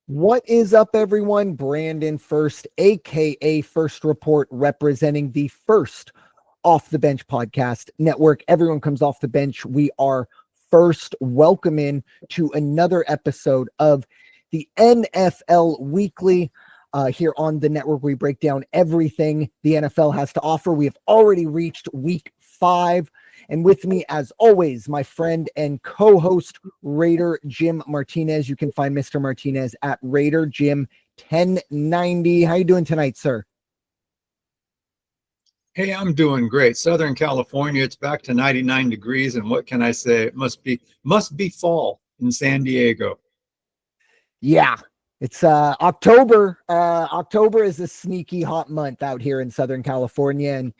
What is up, everyone? Brandon Ferst, aka First Report, representing the First Off the Bench podcast network. Everyone comes off the bench. We are First. Welcome in to another episode of the NFL Weekly. Here on the network, we break down everything the NFL has to offer. We have already reached week 5. And with me, as always, my friend and co-host, Raider Jim Martinez. You can find Mr. Martinez at Raider Jim 1090. How you doing tonight, sir? Hey, I'm doing great. Southern California, it's back to 99 degrees, and what can I say? It must be fall in San Diego. Yeah, it's October. October is a sneaky hot month out here in Southern California, and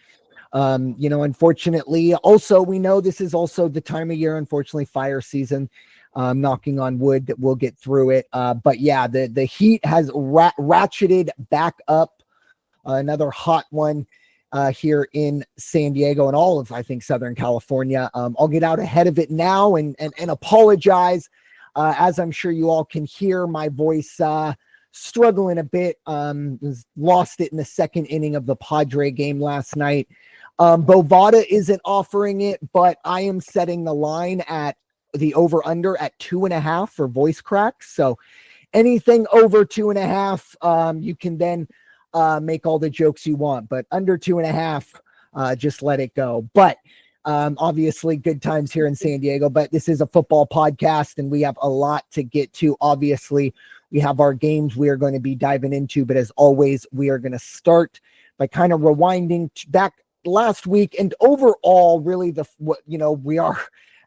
unfortunately, also, we know this is also the time of year, unfortunately, fire season. Knocking on wood that we'll get through it. But yeah, the heat has ratcheted back up. Another hot one here in San Diego and all of, I think, Southern California. I'll get out ahead of it now and apologize. As I'm sure you all can hear, my voice struggling a bit. Lost it in the second inning of the Padre game last night. Bovada isn't offering it, but I am setting the line at the over-under at 2.5 for voice cracks. So anything over 2.5, you can then make all the jokes you want, but under 2.5, just let it go. But obviously good times here in San Diego, but this is a football podcast and we have a lot to get to. Obviously, we have our games we are going to be diving into, but as always, we are going to start by kind of rewinding back last week and overall, really we are,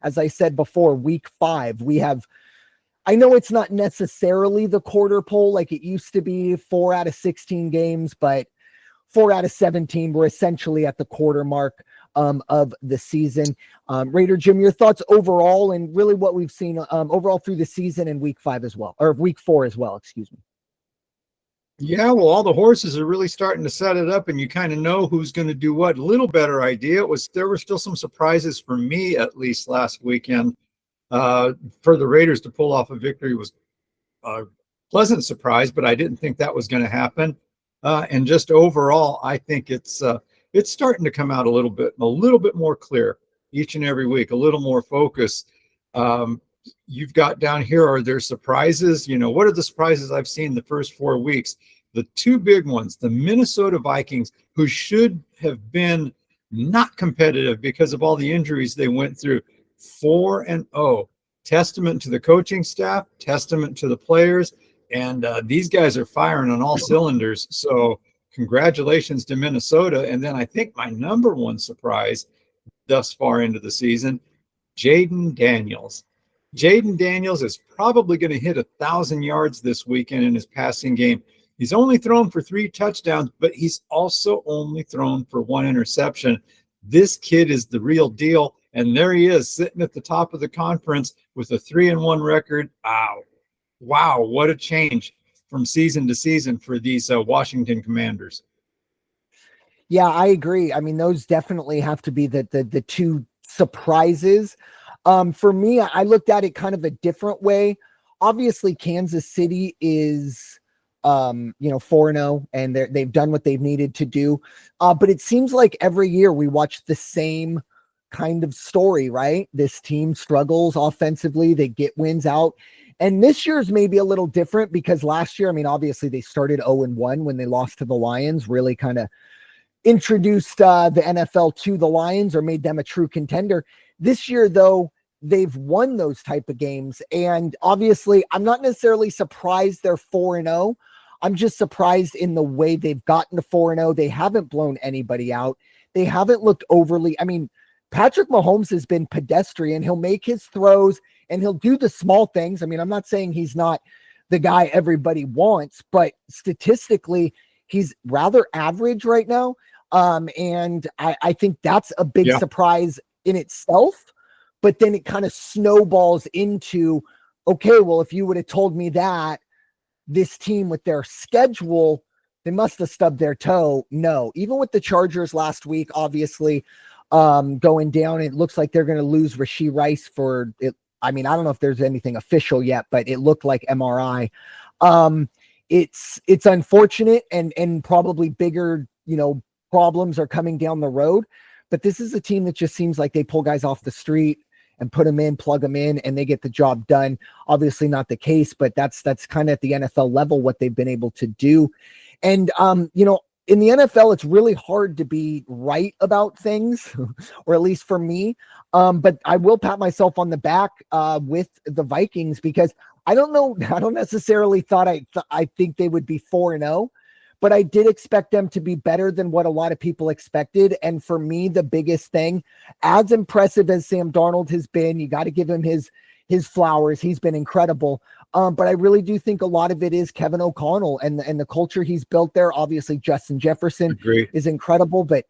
as I said before, week 5. We have, I know it's not necessarily the quarter pole like it used to be, 4 out of 16 games, but 4 out of 17, we're essentially at the quarter mark of the season. Raider Jim, your thoughts overall and really what we've seen overall through the season in week 5 as well, or week 4 as well, excuse me. Yeah, well, all the horses are really starting to set it up and you kind of know who's going to do what. A little better idea there were still some surprises for me, at least last weekend. For the Raiders to pull off a victory was a pleasant surprise, but I didn't think that was going to happen. And just overall, I think it's starting to come out a little bit more clear each and every week, a little more focus. You've got down here, are there surprises? What are the surprises I've seen the first 4 weeks? The 2 big ones, the Minnesota Vikings, who should have been not competitive because of all the injuries they went through, 4-0. Testament to the coaching staff, testament to the players, and these guys are firing on all cylinders. So congratulations to Minnesota. And then I think my number one surprise thus far into the season, Jayden Daniels. Jayden Daniels is probably going to hit 1,000 yards this weekend in his passing game. He's only thrown for 3 touchdowns, but he's also only thrown for 1 interception. This kid is the real deal. And there he is sitting at the top of the conference with a 3-1 record. Wow, what a change from season to season for these Washington Commanders. Yeah, I agree. I mean, those definitely have to be the 2 surprises. For me, I looked at it kind of a different way. Obviously, Kansas City is 4-0 and they've done what they've needed to do. But it seems like every year we watch the same kind of story, right? This team struggles offensively, they get wins out. And this year's maybe a little different because last year, I mean, obviously they started 0-1 when they lost to the Lions, really kind of introduced the NFL to the Lions or made them a true contender. This year, though, they've won those type of games. And obviously, I'm not necessarily surprised they're 4-0. I'm just surprised in the way they've gotten to 4-0. They haven't blown anybody out. They haven't looked overly, I mean, Patrick Mahomes has been pedestrian. He'll make his throws and he'll do the small things. I mean, I'm not saying he's not the guy everybody wants, but statistically, he's rather average right now. And I think that's a big surprise in itself. But then it kind of snowballs into, okay, well, if you would have told me that this team with their schedule, they must have stubbed their toe. No, even with the Chargers last week, obviously going down, it looks like they're going to lose Rashee Rice for it. I mean, I don't know if there's anything official yet, but it looked like MRI. It's unfortunate, and probably bigger, problems are coming down the road. But this is a team that just seems like they pull guys off the street and put them in, plug them in, and they get the job done. Obviously not the case, but that's kind of at the NFL level what they've been able to do. And in the NFL, it's really hard to be right about things, or at least for me. But I will pat myself on the back with the Vikings, because I don't know. I don't necessarily thought I think they would be 4-0, but I did expect them to be better than what a lot of people expected. And for me, the biggest thing, as impressive as Sam Darnold has been, you got to give him his flowers. He's been incredible. But I really do think a lot of it is Kevin O'Connell and the culture he's built there. Obviously, Justin Jefferson is incredible, but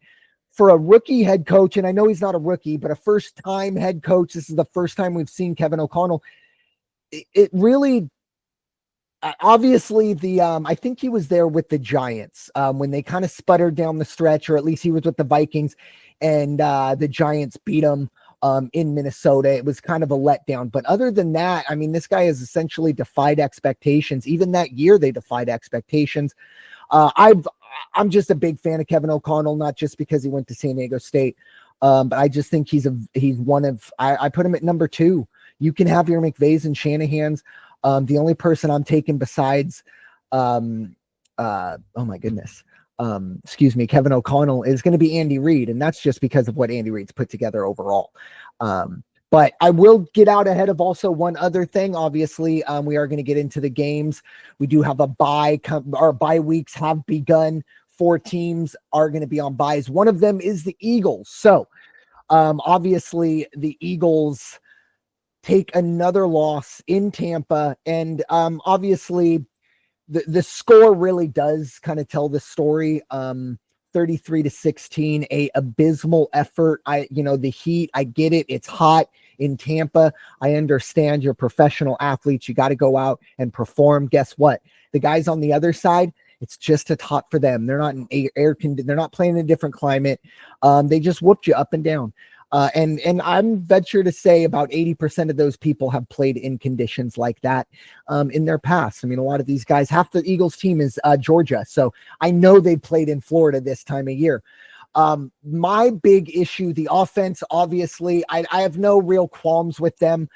for a rookie head coach, and I know he's not a rookie, but a first-time head coach, this is the first time we've seen Kevin O'Connell. It really, obviously, I think he was there with the Giants when they kind of sputtered down the stretch, or at least he was with the Vikings, and the Giants beat him in Minnesota. It was kind of a letdown. But other than that, I mean, this guy has essentially defied expectations. Even that year, they defied expectations. I'm just a big fan of Kevin O'Connell, not just because he went to San Diego State, but I just think he's one of, I put him at number 2. You can have your McVays and Shanahan's. The only person I'm taking besides, oh my goodness, Kevin O'Connell is going to be Andy Reid. And that's just because of what Andy Reid's put together overall. But I will get out ahead of also one other thing. Obviously, we are going to get into the games. We do have a bye. Our bye weeks have begun. 4 teams are going to be on byes. One of them is the Eagles. So obviously the Eagles take another loss in Tampa. And obviously the score really does kind of tell the story. 33-16, a abysmal effort. The Heat, I get it. It's hot in Tampa. I understand you're professional athletes. You got to go out and perform. Guess what? The guys on the other side, it's just as hot for them. They're not in they're not playing in a different climate. They just whooped you up and down. And I'm venture to say about 80% of those people have played in conditions like that in their past. I mean, a lot of these guys, half the Eagles team is Georgia. So I know they played in Florida this time of year. My big issue, the offense, obviously, I have no real qualms with them.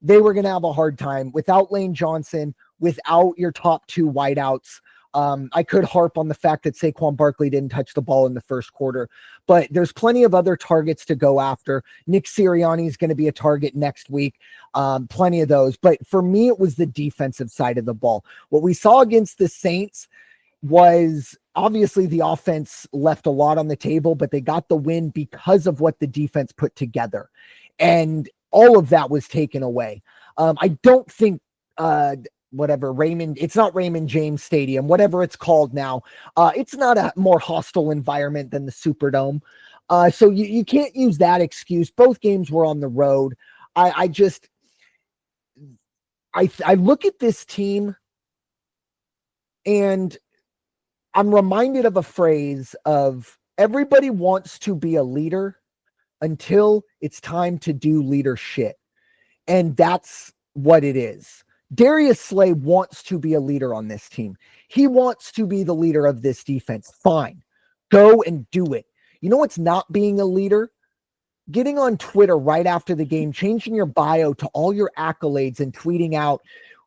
They were going to have a hard time without Lane Johnson, without your top 2 wideouts. I could harp on the fact that Saquon Barkley didn't touch the ball in the first quarter, but there's plenty of other targets to go after. Nick Sirianni is going to be a target next week. Plenty of those. But for me, it was the defensive side of the ball. What we saw against the Saints was obviously the offense left a lot on the table, but they got the win because of what the defense put together. And all of that was taken away. I don't think, it's not Raymond James Stadium, whatever it's called now. It's not a more hostile environment than the Superdome. So you can't use that excuse. Both games were on the road. I look at this team and I'm reminded of a phrase of everybody wants to be a leader until it's time to do leadership. And that's what it is. Darius Slay wants to be a leader on this team. He wants to be the leader of this defense. Fine. Go and do it. You know what's not being a leader? Getting on Twitter right after the game, changing your bio to all your accolades and tweeting out,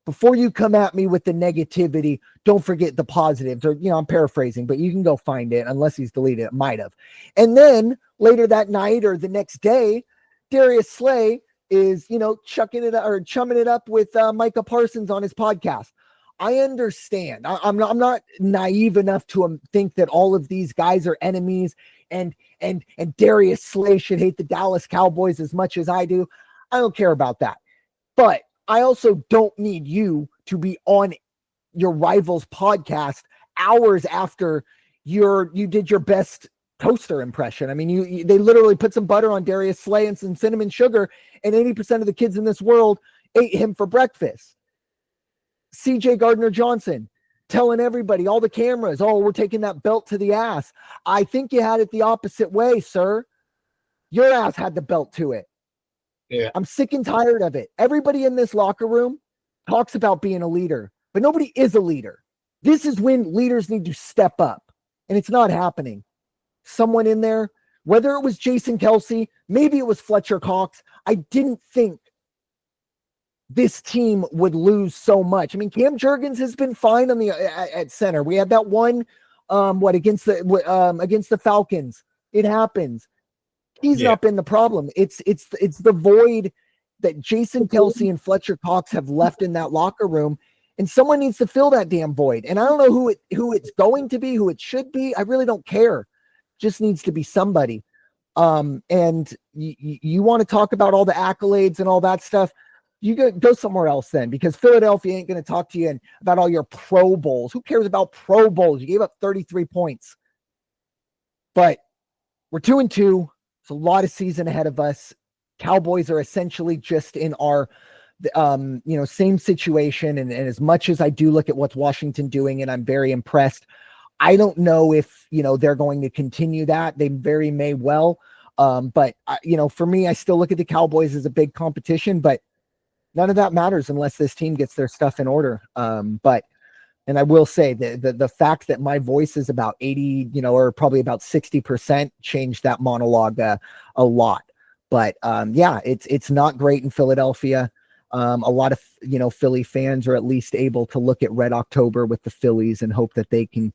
before you come at me with the negativity, don't forget the positives. Or, I'm paraphrasing, but you can go find it unless he's deleted it. Might have. And then later that night or the next day, Darius Slay is, chumming it up with Micah Parsons on his podcast. I understand. I'm not naive enough to think that all of these guys are enemies and Darius Slay should hate the Dallas Cowboys as much as I do. I don't care about that. But I also don't need you to be on your rival's podcast hours after you did your best toaster impression. I mean, they literally put some butter on Darius Slay and some cinnamon sugar, and 80% of the kids in this world ate him for breakfast. CJ Gardner-Johnson telling everybody, all the cameras, oh, we're taking that belt to the ass. I think you had it the opposite way, sir. Your ass had the belt to it. Yeah. I'm sick and tired of it. Everybody in this locker room talks about being a leader, but nobody is a leader. This is when leaders need to step up, and it's not happening. Someone in there, whether it was Jason Kelsey, maybe it was Fletcher Cox, I didn't think this team would lose so much. I mean, Cam Jurgens has been fine on the at center. We had that one against the Falcons. It happens. He's not been the problem. It's the void that Jason Kelsey and Fletcher Cox have left in that locker room, and someone needs to fill that damn void. And I don't know who it's going to be, who it should be. I really don't care. Just needs to be somebody. And you want to talk about all the accolades and all that stuff, you go somewhere else then, because Philadelphia ain't going to talk to you about all your Pro Bowls. Who cares about Pro Bowls? You gave up 33 points. But we're 2-2. It's a lot of season ahead of us. Cowboys are essentially just in our same situation. And as much as I do look at what's Washington doing, and I'm very impressed, I don't know if, they're going to continue that. They very may well. But for me, I still look at the Cowboys as a big competition, but none of that matters unless this team gets their stuff in order. And I will say that the fact that my voice is about 80, or probably about 60% changed that monologue a lot. But it's not great in Philadelphia. A lot of, Philly fans are at least able to look at Red October with the Phillies and hope that they can,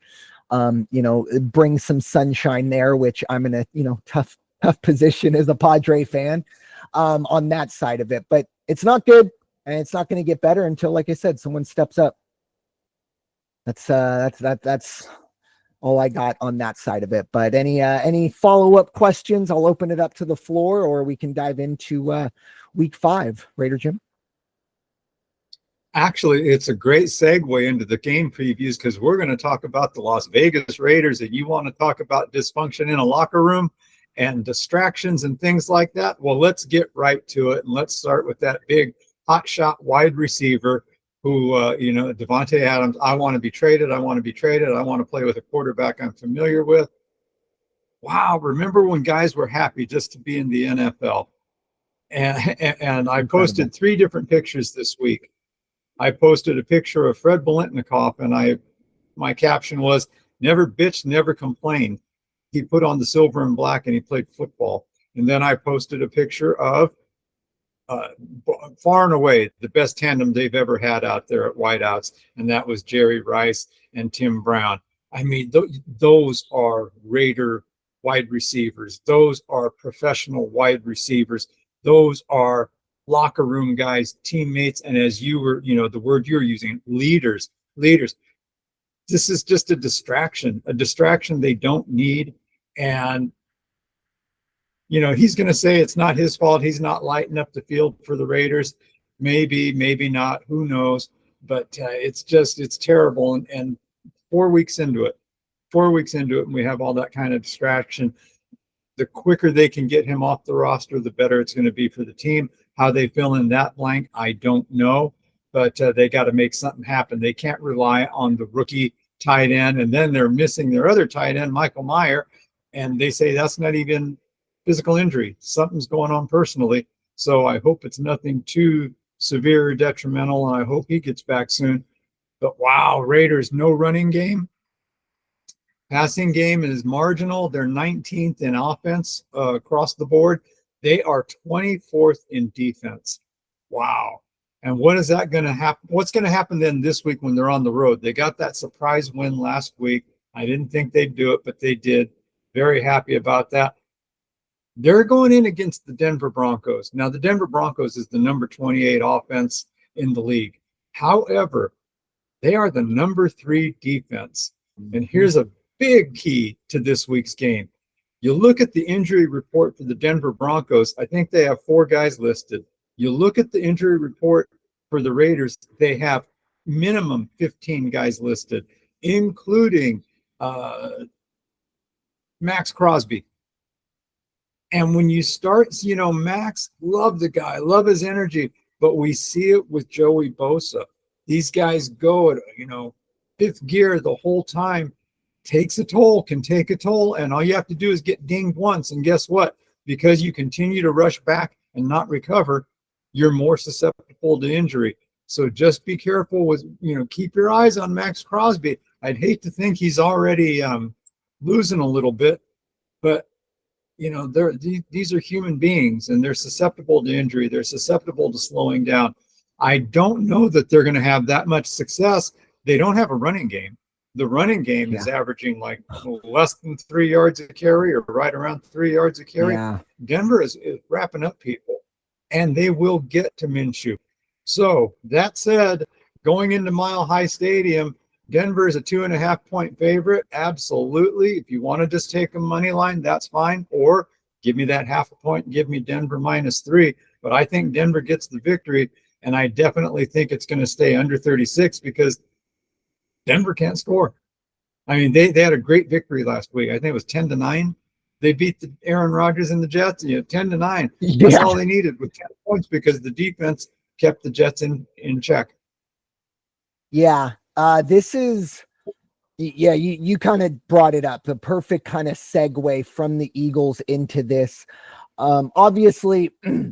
bring some sunshine there, which I'm in a, tough position as a Padre fan on that side of it. But it's not good, and it's not going to get better until, like I said, someone steps up. That's all I got on that side of it. But any follow-up questions, I'll open it up to the floor, or we can dive into week 5. Raider Jim? Actually, it's a great segue into the game previews, because we're going to talk about the Las Vegas Raiders, and you want to talk about dysfunction in a locker room and distractions and things like that. Well, let's get right to it, and let's start with that big hotshot wide receiver who, Devontae Adams. I want to be traded. I want to be traded. I want to play with a quarterback I'm familiar with. Wow. Remember when guys were happy just to be in the NFL? And I posted 3 different pictures this week. I posted a picture of Fred Biletnikoff, and my caption was, "Never bitch, never complain." He put on the silver and black and he played football. And then I posted a picture of far and away the best tandem they've ever had out there at wideouts, and that was Jerry Rice and Tim Brown. I mean, those are Raider wide receivers. Those are professional wide receivers. Those are locker room guys, teammates, and as you were, the word you're using, leaders. This is just a distraction they don't need. And he's going to say it's not his fault. He's not lighting up the field for the Raiders. Maybe not. Who knows? But it's terrible. And 4 weeks into it, and we have all that kind of distraction. The quicker they can get him off the roster, the better it's going to be for the team. How they fill in that blank, I don't know. But they got to make something happen. They can't rely on the rookie tight end, and then they're missing their other tight end, Michael Mayer, and they say that's not even physical injury. Something's going on personally. So I hope it's nothing too severe or detrimental, and I hope he gets back soon. But wow, Raiders, no running game. Passing game is marginal. They're 19th in offense across the board. They are 24th in defense. Wow. And what is that going to happen? What's going to happen then this week when they're on the road? They got that surprise win last week. I didn't think they'd do it, but they did. Very happy about that. They're going in against the Denver Broncos. Now, the Denver Broncos is the number 28 offense in the league. However, they are the number 3 defense. And here's a big key to this week's game. You look at the injury report for the Denver Broncos. I think they have 4 guys listed. You look at the injury report for the Raiders, they have minimum 15 guys listed, including Max Crosby. And when you start, Max, love the guy, love his energy, but we see it with Joey Bosa. These guys go at, 5th gear the whole time. Can take a toll, and all you have to do is get dinged once, and guess what? Because you continue to rush back and not recover, you're more susceptible to injury. So just be careful with, keep your eyes on Max Crosby. I'd hate to think he's already losing a little bit, but these are human beings and they're susceptible to injury. They're susceptible to slowing down. I don't know that they're going to have that much success. They don't have a running game. The running game is averaging like less than 3 yards a carry or right around 3 yards a carry. Yeah. Denver is wrapping up people, and they will get to Minshew. So that said, going into Mile High Stadium, Denver is a 2.5-point favorite. Absolutely. If you want to just take a money line, that's fine. Or give me that half a point and give me Denver -3. But I think Denver gets the victory, and I definitely think it's going to stay under 36 because Denver can't score. I mean, they had a great victory last week. I think it was 10-9. They beat the Aaron Rodgers and the Jets, 10-9. That's all they needed with 10 points because the defense kept the Jets in check. Yeah. This is, you kind of brought it up, the perfect kind of segue from the Eagles into this. Obviously,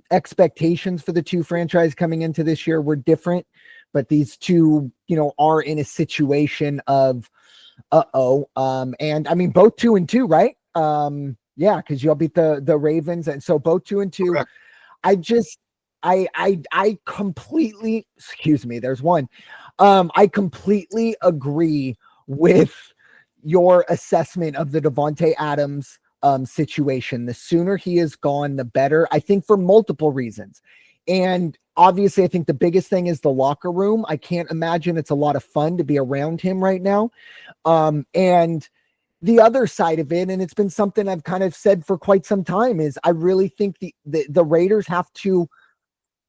expectations for the two franchises coming into this year were different, but these two, are in a situation of, and I mean, both 2-2, right? Because y'all beat the Ravens, and so both 2-2. Correct. I completely, excuse me, there's one. I completely agree with your assessment of the Davante Adams situation. The sooner he is gone, the better, I think, for multiple reasons. And obviously, I think the biggest thing is the locker room. I can't imagine it's a lot of fun to be around him right now. And the other side of it, and it's been something I've kind of said for quite some time, is I really think the Raiders have to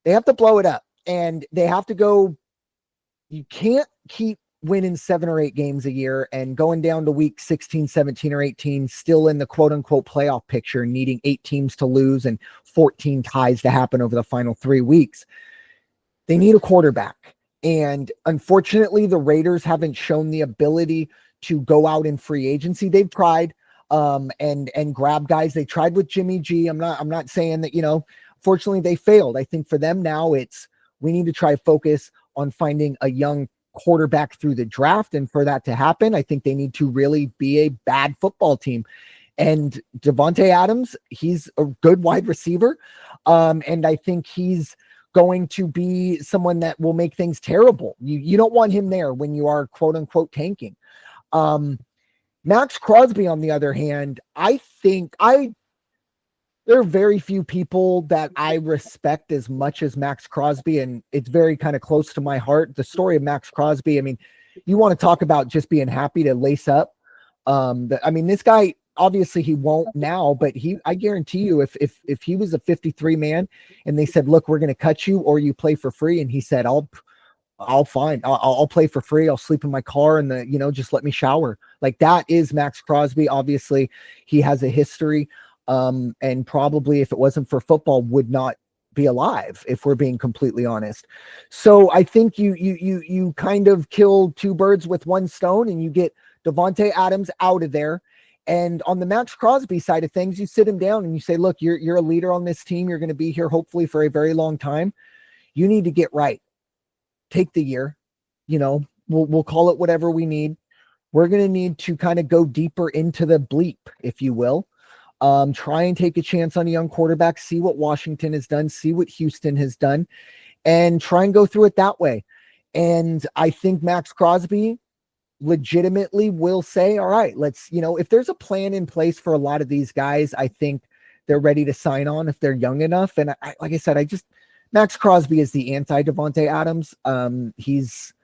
blow it up, and they have to go. You can't keep winning 7 or 8 games a year and going down to week 16, 17, or 18, still in the quote unquote playoff picture, needing 8 teams to lose and 14 ties to happen over the final 3 weeks. They need a quarterback. And unfortunately, the Raiders haven't shown the ability to go out in free agency. They've tried and grab guys. They tried with Jimmy G. I'm not saying that, fortunately they failed. I think for them now we need to try to focus on finding a young quarterback through the draft. And for that to happen, I think they need to really be a bad football team. And Davante Adams, he's a good wide receiver. And I think he's going to be someone that will make things terrible. You don't want him there when you are quote unquote tanking. Max Crosby, on the other hand, I think there are very few people that I respect as much as Max Crosby, and it's very kind of close to my heart. The story of Max Crosby, I mean, you want to talk about just being happy to lace up. This guy, obviously he won't now, but I guarantee you if he was a 53 man and they said, look, we're going to cut you or you play for free. And he said, I'll fine. I'll play for free. I'll sleep in my car and just let me shower. Like, that is Max Crosby. Obviously he has a history. And probably if it wasn't for football would not be alive, if we're being completely honest. So I think you kind of kill 2 birds with 1 stone, and you get Davante Adams out of there. And on the Max Crosby side of things, you sit him down and you say, look, you're a leader on this team. You're going to be here hopefully for a very long time. You need to get right. Take the year, we'll call it whatever we need. We're going to need to kind of go deeper into the bleep, if you will. Try and take a chance on a young quarterback, see what Washington has done, see what Houston has done, and try and go through it that way. And I think Max Crosby legitimately will say, all right, let's, if there's a plan in place for a lot of these guys, I think they're ready to sign on if they're young enough. And like I said, Max Crosby is the anti-Davante Adams. I just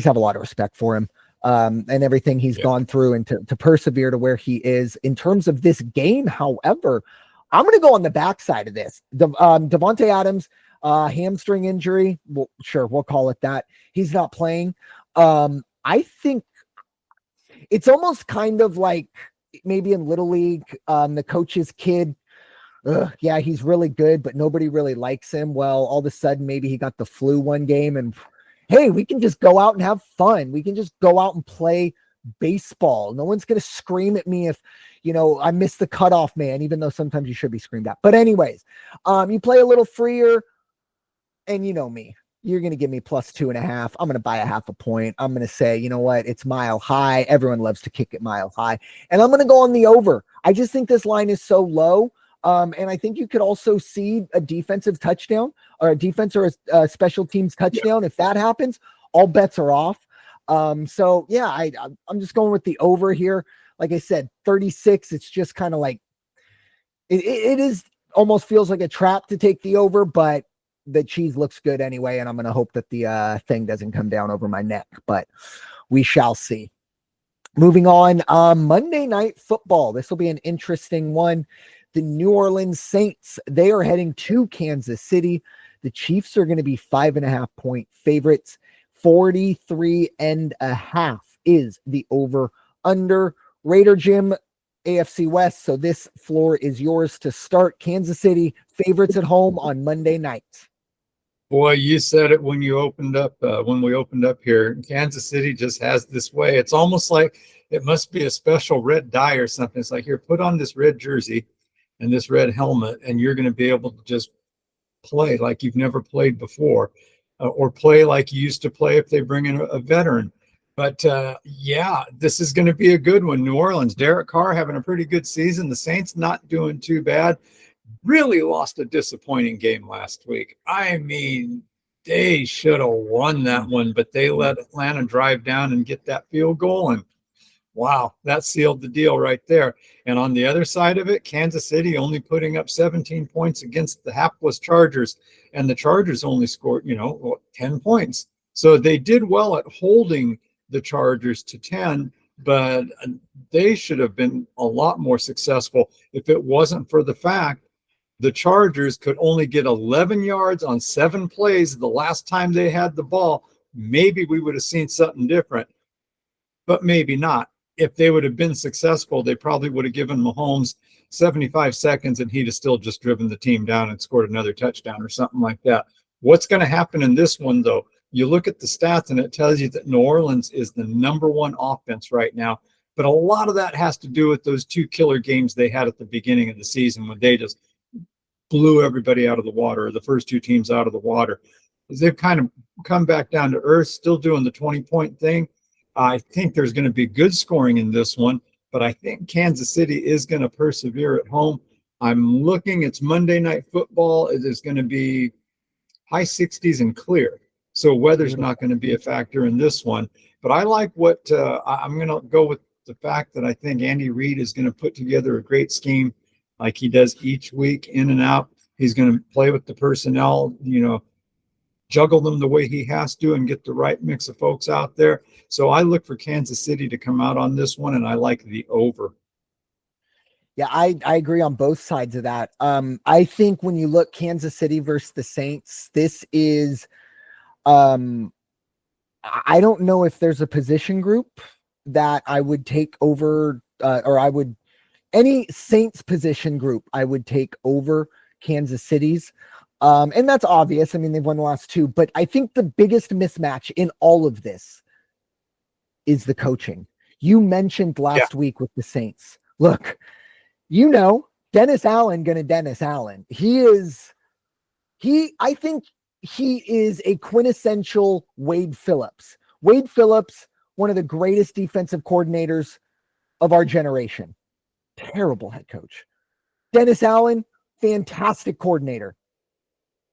have a lot of respect for him. And everything he's gone through, and to persevere to where he is. In terms of this game, however, I'm going to go on the backside of this. Davante Adams, hamstring injury. Well, sure, we'll call it that. He's not playing. I think it's almost kind of like maybe in Little League, the coach's kid. Yeah, he's really good, but nobody really likes him. Well, all of a sudden, maybe he got the flu one game and hey, we can just go out and have fun. We can just go out and play baseball. No one's going to scream at me if, I miss the cutoff man, even though sometimes you should be screamed at. But anyways, you play a little freer, and you know me. you're going to give me plus 2.5. I'm going to buy a half a point. I'm going to say, you know what? It's Mile High. Everyone loves to kick it Mile High. And I'm going to go on the over. I just think this line is so low. And I think you could also see a defensive touchdown or a defense or a special teams touchdown. If that happens, all bets are off. So yeah, I'm just going with the over here. Like I said, 36. It's just kind of like, it is almost feels like a trap to take the over, but the cheese looks good anyway. And I'm going to hope that the thing doesn't come down over my neck, but we shall see. Moving on, Monday Night Football. This will be an interesting one. The New Orleans Saints, they are heading to Kansas City. The Chiefs are going to be 5.5-point favorites. 43.5 is the over under. Raider Jim, AFC West. So this floor is yours to start. Kansas City favorites at home on Monday night. Boy, you said it when you opened up, when we opened up here. Kansas City just has this way. It's almost like it must be a special red dye or something. It's like, here, put on this red jersey and this red helmet, and you're going to be able to just play like you've never played before, or play like you used to play if they bring in a veteran. But yeah, this is going to be a good one. New Orleans, Derek Carr having a pretty good season. The Saints not doing too bad. Really lost a disappointing game last week. I mean, they should have won that one, but they let Atlanta drive down and get that field goal. And wow, that sealed the deal right there. And on the other side of it, Kansas City only putting up 17 points against the hapless Chargers. And the Chargers only scored, 10 points. So they did well at holding the Chargers to 10, but they should have been a lot more successful if it wasn't for the fact the Chargers could only get 11 yards on 7 plays the last time they had the ball. Maybe we would have seen something different, but maybe not. If they would have been successful, they probably would have given Mahomes 75 seconds and he'd have still just driven the team down and scored another touchdown or something like that. What's going to happen in this one, though? You look at the stats and it tells you that New Orleans is the #1 offense right now. But a lot of that has to do with those 2 killer games they had at the beginning of the season when they just blew everybody out of the water, or the first 2 teams out of the water. They've kind of come back down to earth, still doing the 20-point thing. I think there's going to be good scoring in this one, but I think Kansas City is going to persevere at home. I'm looking, it's Monday Night Football. It is going to be high 60s and clear. So weather's not going to be a factor in this one. But I like what I'm going to go with the fact that I think Andy Reid is going to put together a great scheme like he does each week, in and out. He's going to play with the personnel, juggle them the way he has to and get the right mix of folks out there. So I look for Kansas City to come out on this one, and I like the over. Yeah, I agree on both sides of that. I think when you look Kansas City versus the Saints, this is I don't know if there's a position group that I would take over, or I would any Saints position group I would take over Kansas City's. And that's obvious. I mean, they've won the last 2, but I think the biggest mismatch in all of this is the coaching. You mentioned last week with the Saints. Look, Dennis Allen gonna Dennis Allen. I think he is a quintessential Wade Phillips. Wade Phillips, one of the greatest defensive coordinators of our generation. Terrible head coach. Dennis Allen, fantastic coordinator.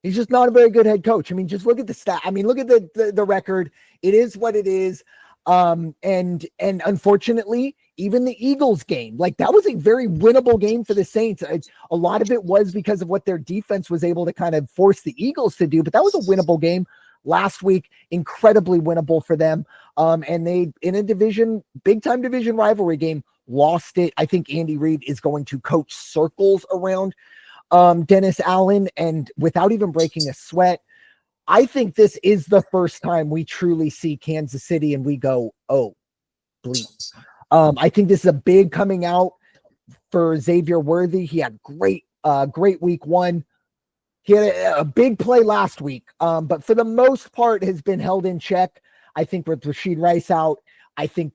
He's just not a very good head coach. I mean, just look at the stat. I mean, look at the record. It is what it is. And unfortunately, even the Eagles game, like that was a very winnable game for the Saints. A lot of it was because of what their defense was able to kind of force the Eagles to do, but that was a winnable game last week, incredibly winnable for them. And they, in a big time division rivalry game, lost it. I think Andy Reid is going to coach circles around Dennis Allen, and without even breaking a sweat, I think this is the first time we truly see Kansas City and we go, oh, bleep. I think this is a big coming out for Xavier Worthy. He had great week 1. He had a big play last week, but for the most part has been held in check. I think with Rashid Rice out, I think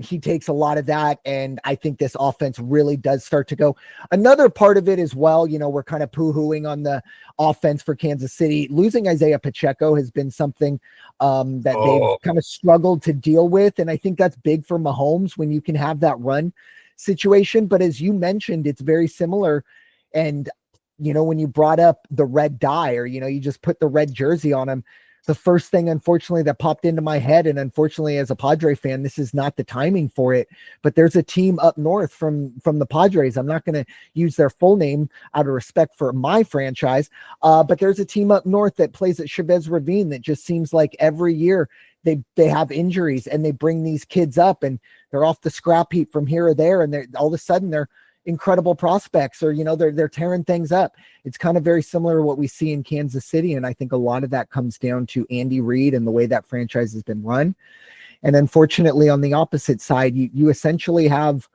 he takes a lot of that, and I think this offense really does start to go. Another part of it as well, we're kind of poo-hooing on the offense for Kansas City. Losing Isaiah Pacheco has been something that they've kind of struggled to deal with, and I think that's big for Mahomes when you can have that run situation. But as you mentioned, it's very similar, and when you brought up the red dye, or you just put the red jersey on him, the first thing, unfortunately, that popped into my head, and unfortunately, as a Padre fan, this is not the timing for it, but there's a team up north from the Padres. I'm not going to use their full name out of respect for my franchise, but there's a team up north that plays at Chavez Ravine that just seems like every year they have injuries, and they bring these kids up, and they're off the scrap heap from here or there, and all of a sudden they're incredible prospects, or they're tearing things up. It's kind of very similar to what we see in Kansas City, and I think a lot of that comes down to Andy Reid and the way that franchise has been run. And unfortunately, on the opposite side, you essentially have,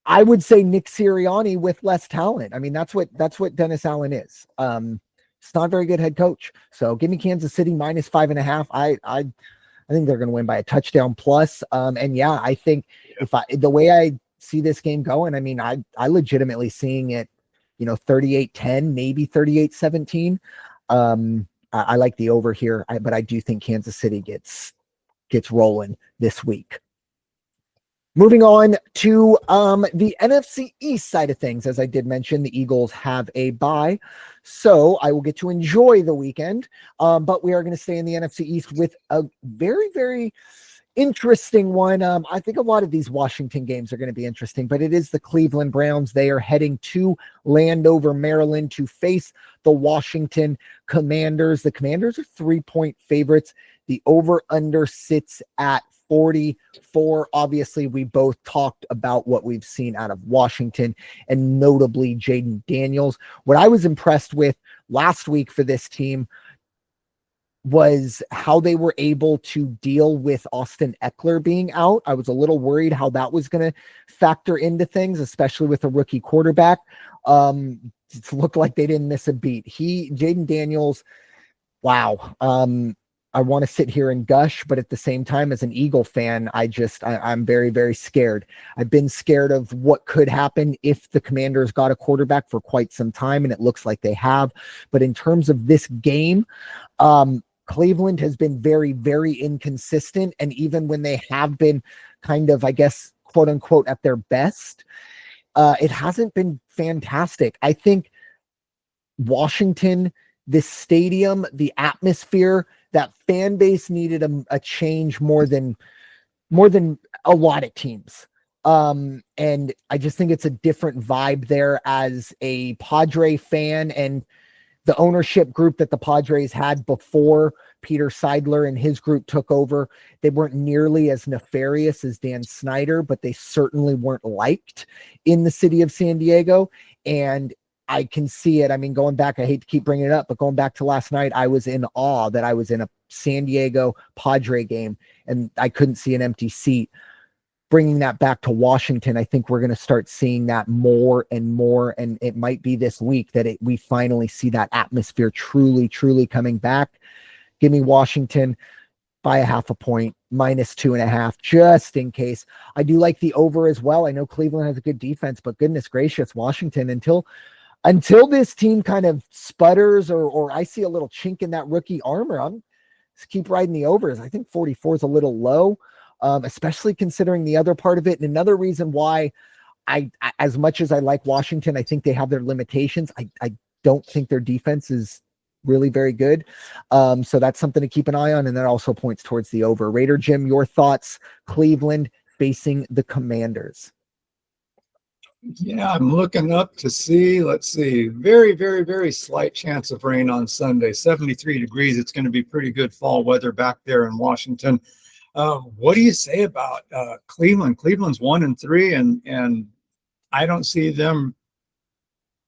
I would say, Nick Sirianni with less talent. I mean, that's what Dennis Allen is. It's not a very good head coach. So give me Kansas City -5.5. I think they're going to win by a touchdown plus. And yeah, I think the way I see this game going, I mean, I legitimately seeing it, 38-10, maybe 38-17. I like the over here, but I do think Kansas City gets rolling this week. Moving on to the NFC East side of things. As I did mention, the Eagles have a bye, so I will get to enjoy the weekend. But we are going to stay in the NFC East with a very, very interesting one. I think a lot of these Washington games are going to be interesting, but it is the Cleveland Browns. They are heading to Landover, Maryland to face the Washington Commanders. The Commanders are 3-point favorites. The over-under sits at 44. Obviously, we both talked about what we've seen out of Washington, and notably Jaden Daniels. What I was impressed with last week for this team was how they were able to deal with Austin Eckler being out. I was a little worried how that was going to factor into things, especially with a rookie quarterback. It looked like they didn't miss a beat. Jaden Daniels, wow. I want to sit here and gush, but at the same time, as an Eagle fan, I'm very, very scared. I've been scared of what could happen if the Commanders got a quarterback for quite some time, and it looks like they have. But in terms of this game, Cleveland has been very, very inconsistent. And even when they have been kind of, I guess, quote unquote, at their best, it hasn't been fantastic. I think Washington, this stadium, the atmosphere, that fan base needed a change more than a lot of teams. And I just think it's a different vibe there as a Padre fan, and the ownership group that the Padres had before Peter Seidler and his group took over. They weren't nearly as nefarious as Dan Snyder, but they certainly weren't liked in the city of San Diego. And I can see it. I mean, going back, I hate to keep bringing it up, but going back to last night, I was in awe that I was in a San Diego Padre game and I couldn't see an empty seat. Bringing that back to Washington, I think we're going to start seeing that more and more. And it might be this week that we finally see that atmosphere truly, truly coming back. Give me Washington by a half a point, -2.5, just in case. I do like the over as well. I know Cleveland has a good defense, but goodness gracious, Washington, until this team kind of sputters or I see a little chink in that rookie armor, I'm just keep riding the overs. I think 44 is a little low. Especially considering the other part of it. And another reason why I as much as I like Washington, I think they have their limitations. I don't think their defense is really very good. So that's something to keep an eye on. And that also points towards the over. Raider Jim, your thoughts, Cleveland facing the Commanders. Yeah, I'm looking up to see, let's see, very, very, very slight chance of rain on Sunday, 73 degrees. It's going to be pretty good fall weather back there in Washington. What do you say about Cleveland? Cleveland's 1-3, and I don't see them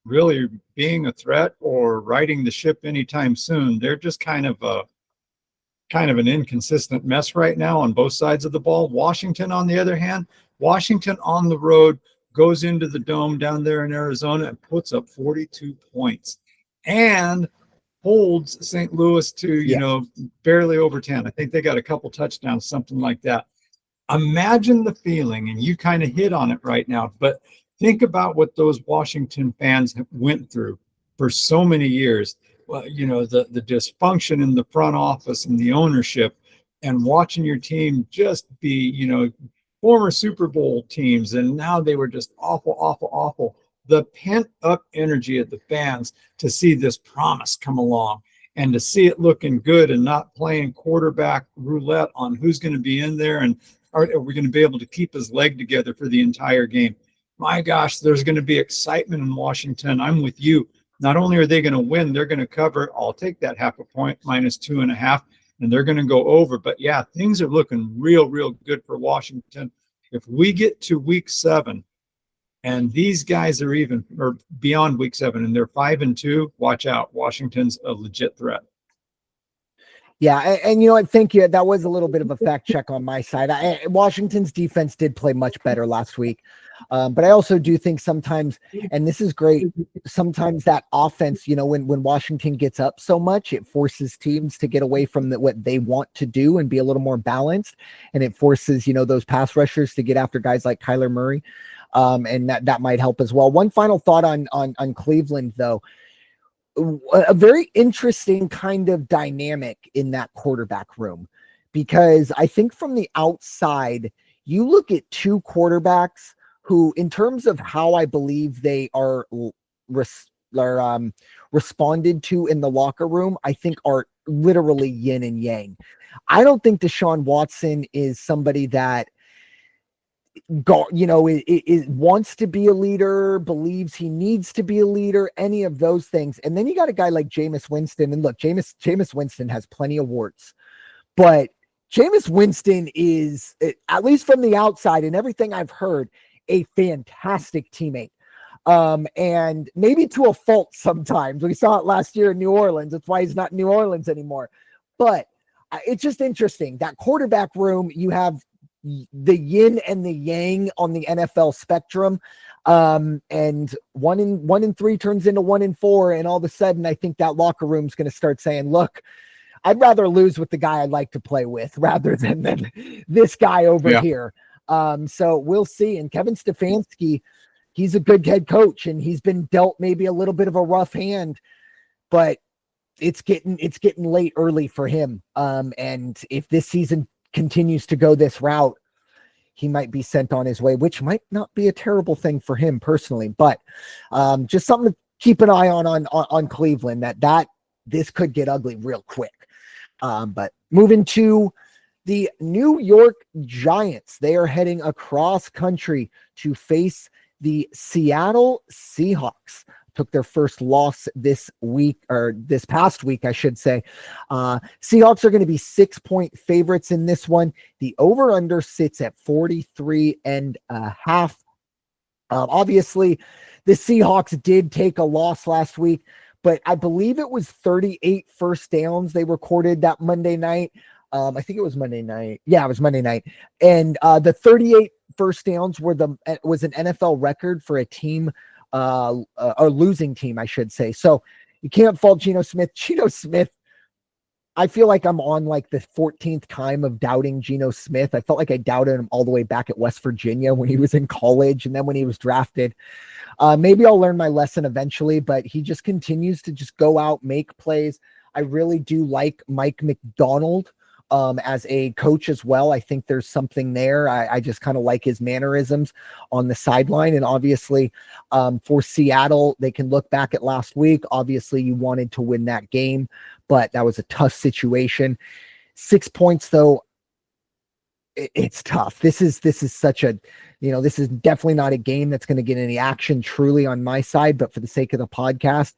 really being a threat or riding the ship anytime soon. They're just kind of an inconsistent mess right now on both sides of the ball. Washington, on the other hand, Washington on the road goes into the dome down there in Arizona and puts up 42 points and holds St. Louis to, barely over 10. I think they got a couple touchdowns, something like that. Imagine the feeling, and you kind of hit on it right now, but think about what those Washington fans went through for so many years. Well, you know, the dysfunction in the front office and the ownership, and watching your team just be, you know, former Super Bowl teams, and now they were just awful, awful, awful. The pent up energy of the fans to see this promise come along and to see it looking good and not playing quarterback roulette on who's going to be in there and are we going to be able to keep his leg together for the entire game? My gosh, there's going to be excitement in Washington. I'm with you. Not only are they going to win, they're going to cover. I'll take that half a point, -2.5, and they're going to go over. But yeah, things are looking real, real good for Washington. If we get to week 7 and these guys are even or beyond week 7 and they're 5-2, watch out. Washington's a legit threat. Yeah, and you know what? Thank you. That was a little bit of a fact check on my side. Washington's defense did play much better last week, but I also do think sometimes, and this is great, sometimes that offense, you know, when Washington gets up so much, it forces teams to get away from what they want to do and be a little more balanced, and it forces, you know, those pass rushers to get after guys like Kyler Murray, and that might help as well. One final thought on Cleveland, though. A very interesting kind of dynamic in that quarterback room, because I think from the outside, you look at two quarterbacks who, in terms of how I believe they are responded to in the locker room, I think are literally yin and yang. I don't think Deshaun Watson is somebody that it wants to be a leader, believes he needs to be a leader, any of those things. And then you got a guy like Jameis Winston. And look, Jameis Winston has plenty of warts, but Jameis Winston is, at least from the outside and everything I've heard, a fantastic teammate. And maybe to a fault sometimes. We saw it last year in New Orleans. That's why he's not in New Orleans anymore. But it's just interesting. That quarterback room, you have the yin and the yang on the NFL spectrum. And 1-3 turns into 1-4. And all of a sudden, I think that locker room's going to start saying, look, I'd rather lose with the guy I'd like to play with rather than this guy over here. So we'll see. And Kevin Stefanski, he's a good head coach, and he's been dealt maybe a little bit of a rough hand, but it's getting late early for him. And if this season continues to go this route, he might be sent on his way, which might not be a terrible thing for him personally, but just something to keep an eye on Cleveland, that this could get ugly real quick. But moving to the New York Giants, they are heading across country to face the Seattle Seahawks. Took their first loss this week, or this past week, I should say. Seahawks are going to be 6-point favorites in this one. The over-under sits at 43.5. Obviously, the Seahawks did take a loss last week, but I believe it was 38 first downs they recorded that Monday night. I think it was Monday night. Yeah, it was Monday night. And the 38 first downs was an NFL record for a team, a losing team, I should say. So you can't fault Geno Smith. Geno Smith, I feel like I'm on like the 14th time of doubting Geno Smith. I felt like I doubted him all the way back at West Virginia when he was in college and then when he was drafted. Maybe I'll learn my lesson eventually, but he just continues to just go out, make plays. I really do like Mike McDonald as a coach as well. I think there's something there. I just kind of like his mannerisms on the sideline. And obviously for Seattle, they can look back at last week. Obviously you wanted to win that game, but that was a tough situation. 6 points though. It's tough. This is such a, this is definitely not a game that's going to get any action truly on my side, but for the sake of the podcast,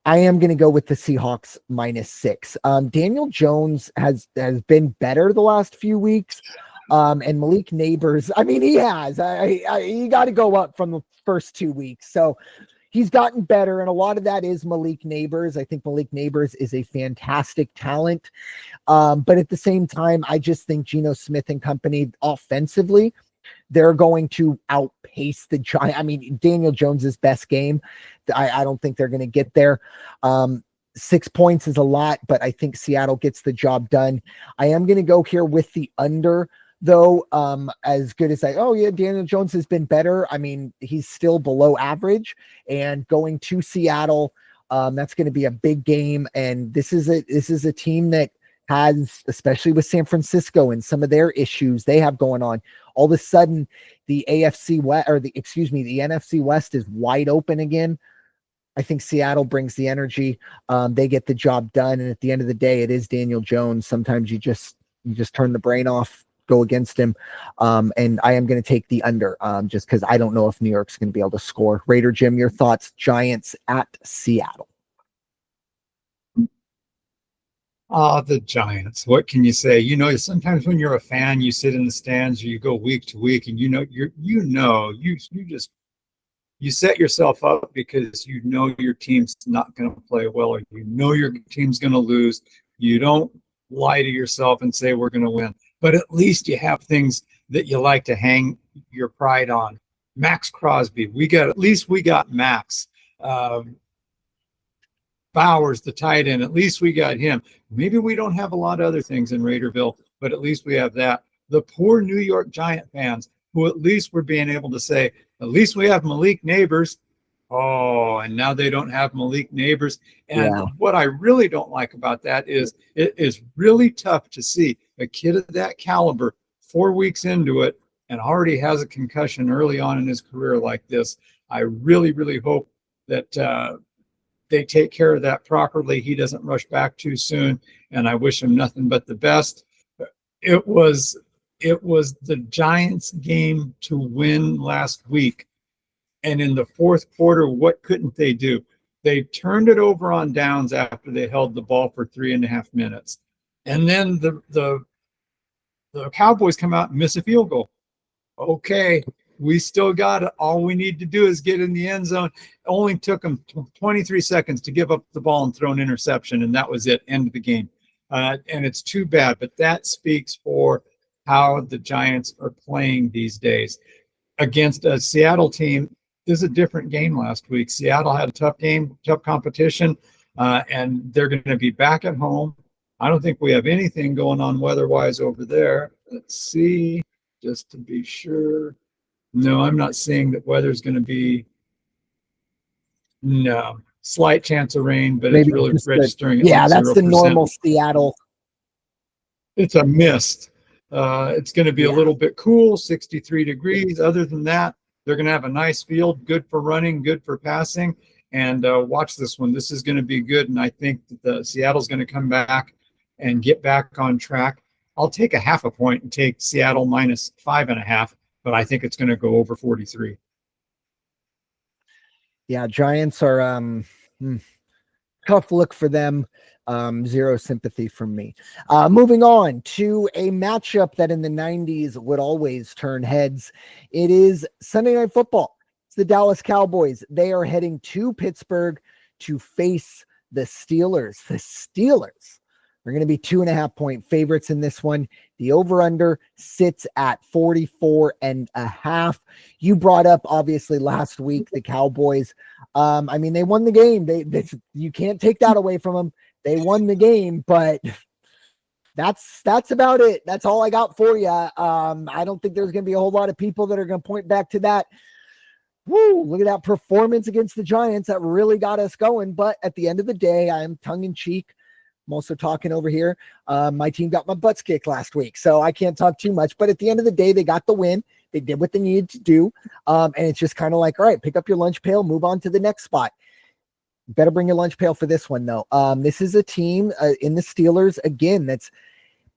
I am going to go with the Seahawks -6. Daniel Jones has been better the last few weeks. And Malik Neighbors, I mean, he has. You got to go up from the first 2 weeks. So he's gotten better, and a lot of that is Malik Neighbors. I think Malik Neighbors is a fantastic talent. But at the same time, I just think Geno Smith and company offensively, they're going to outpace the Giants. I mean, Daniel Jones's best game. I don't think they're going to get there. 6 points is a lot, but I think Seattle gets the job done. I am going to go here with the under though, as good as Daniel Jones has been better. I mean, he's still below average, and going to Seattle, that's going to be a big game. And this is a team that has, especially with San Francisco and some of their issues they have going on, all of a sudden the AFC West, the NFC West is wide open again. I think Seattle brings the energy. They get the job done. And at the end of the day, it is Daniel Jones. Sometimes you just turn the brain off, go against him. And I am going to take the under, just because I don't know if New York's going to be able to score. Raider Jim, your thoughts? Giants at Seattle. The Giants. What can you say? Sometimes when you're a fan, you sit in the stands or you go week to week, and you set yourself up because your team's not going to play well, or your team's going to lose. You don't lie to yourself and say we're going to win, but at least you have things that you like to hang your pride on. Max Crosby, we got Max. Bowers, the tight end, at least we got him. Maybe we don't have a lot of other things in Raiderville, but at least we have that. The poor New York Giant fans, who at least were being able to say, at least we have Malik Neighbors. Oh, and now they don't have Malik Neighbors. And what I really don't like about that is it is really tough to see a kid of that caliber 4 weeks into it and already has a concussion early on in his career like this. I really, really hope that they take care of that properly. He doesn't rush back too soon, and I wish him nothing but the best. It was the Giants' game to win last week, and in the fourth quarter, what couldn't they do? They turned it over on downs after they held the ball for 3.5 minutes, and then the Cowboys come out and miss a field goal. Okay, we still got it. All we need to do is get in the end zone. It only took them 23 seconds to give up the ball and throw an interception, and that was it. End of the game. And it's too bad, but that speaks for how the Giants are playing these days. Against a Seattle team, this is a different game last week. Seattle had a tough game, tough competition, and they're going to be back at home. I don't think we have anything going on weather-wise over there. Let's see, just to be sure. No, I'm not seeing that weather's going to be. No, slight chance of rain, but Maybe it's really registering at like that's 0%. the normal Seattle. It's a mist. It's going to be a little bit cool, 63 degrees. Other than that, they're going to have a nice field, good for running, good for passing. And watch this one. This is going to be good, and I think that the Seattle's going to come back and get back on track. I'll take a half a point and take Seattle minus 5.5. But I think it's going to go over 43. Yeah, Giants are tough look for them. Zero sympathy from me. Moving on to a matchup that in the 90s would always turn heads. It is Sunday Night Football. It's the Dallas Cowboys. They are heading to Pittsburgh to face the Steelers. The Steelers are going to be 2.5-point favorites in this one. The over-under sits at 44.5. You brought up, obviously, last week, the Cowboys. I mean, they won the game. You can't take that away from them. They won the game, but that's about it. That's all I got for you. I don't think there's going to be a whole lot of people that are going to point back to that. Woo, look at that performance against the Giants. That really got us going. But at the end of the day, I am tongue-in-cheek. I'm also talking over here. My team got my butts kicked last week, so I can't talk too much. But at the end of the day, they got the win. They did what they needed to do. And it's just kind of like, all right, pick up your lunch pail, move on to the next spot. Better bring your lunch pail for this one, though. This is a team in the Steelers, again, that's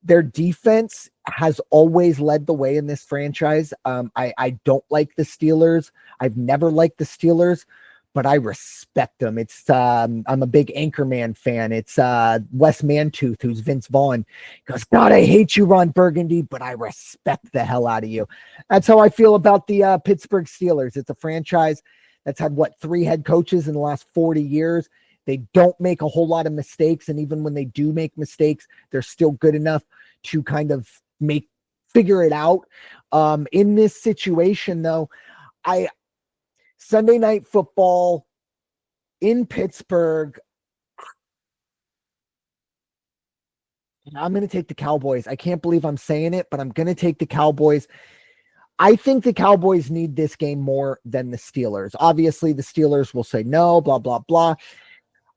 their defense has always led the way in this franchise. I don't like the Steelers. I've never liked the Steelers, but I respect them. It's I'm a big Anchorman fan. It's Wes Mantooth, who's Vince Vaughn. He goes, God, I hate you, Ron Burgundy, but I respect the hell out of you. That's how I feel about the Pittsburgh Steelers. It's a franchise that's had, 3 head coaches in the last 40 years. They don't make a whole lot of mistakes, and even when they do make mistakes, they're still good enough to kind of figure it out. In this situation, though, Sunday Night Football in Pittsburgh, I'm going to take the Cowboys. I can't believe I'm saying it, but I'm going to take the Cowboys. I think the Cowboys need this game more than the Steelers. Obviously, the Steelers will say no, blah, blah, blah.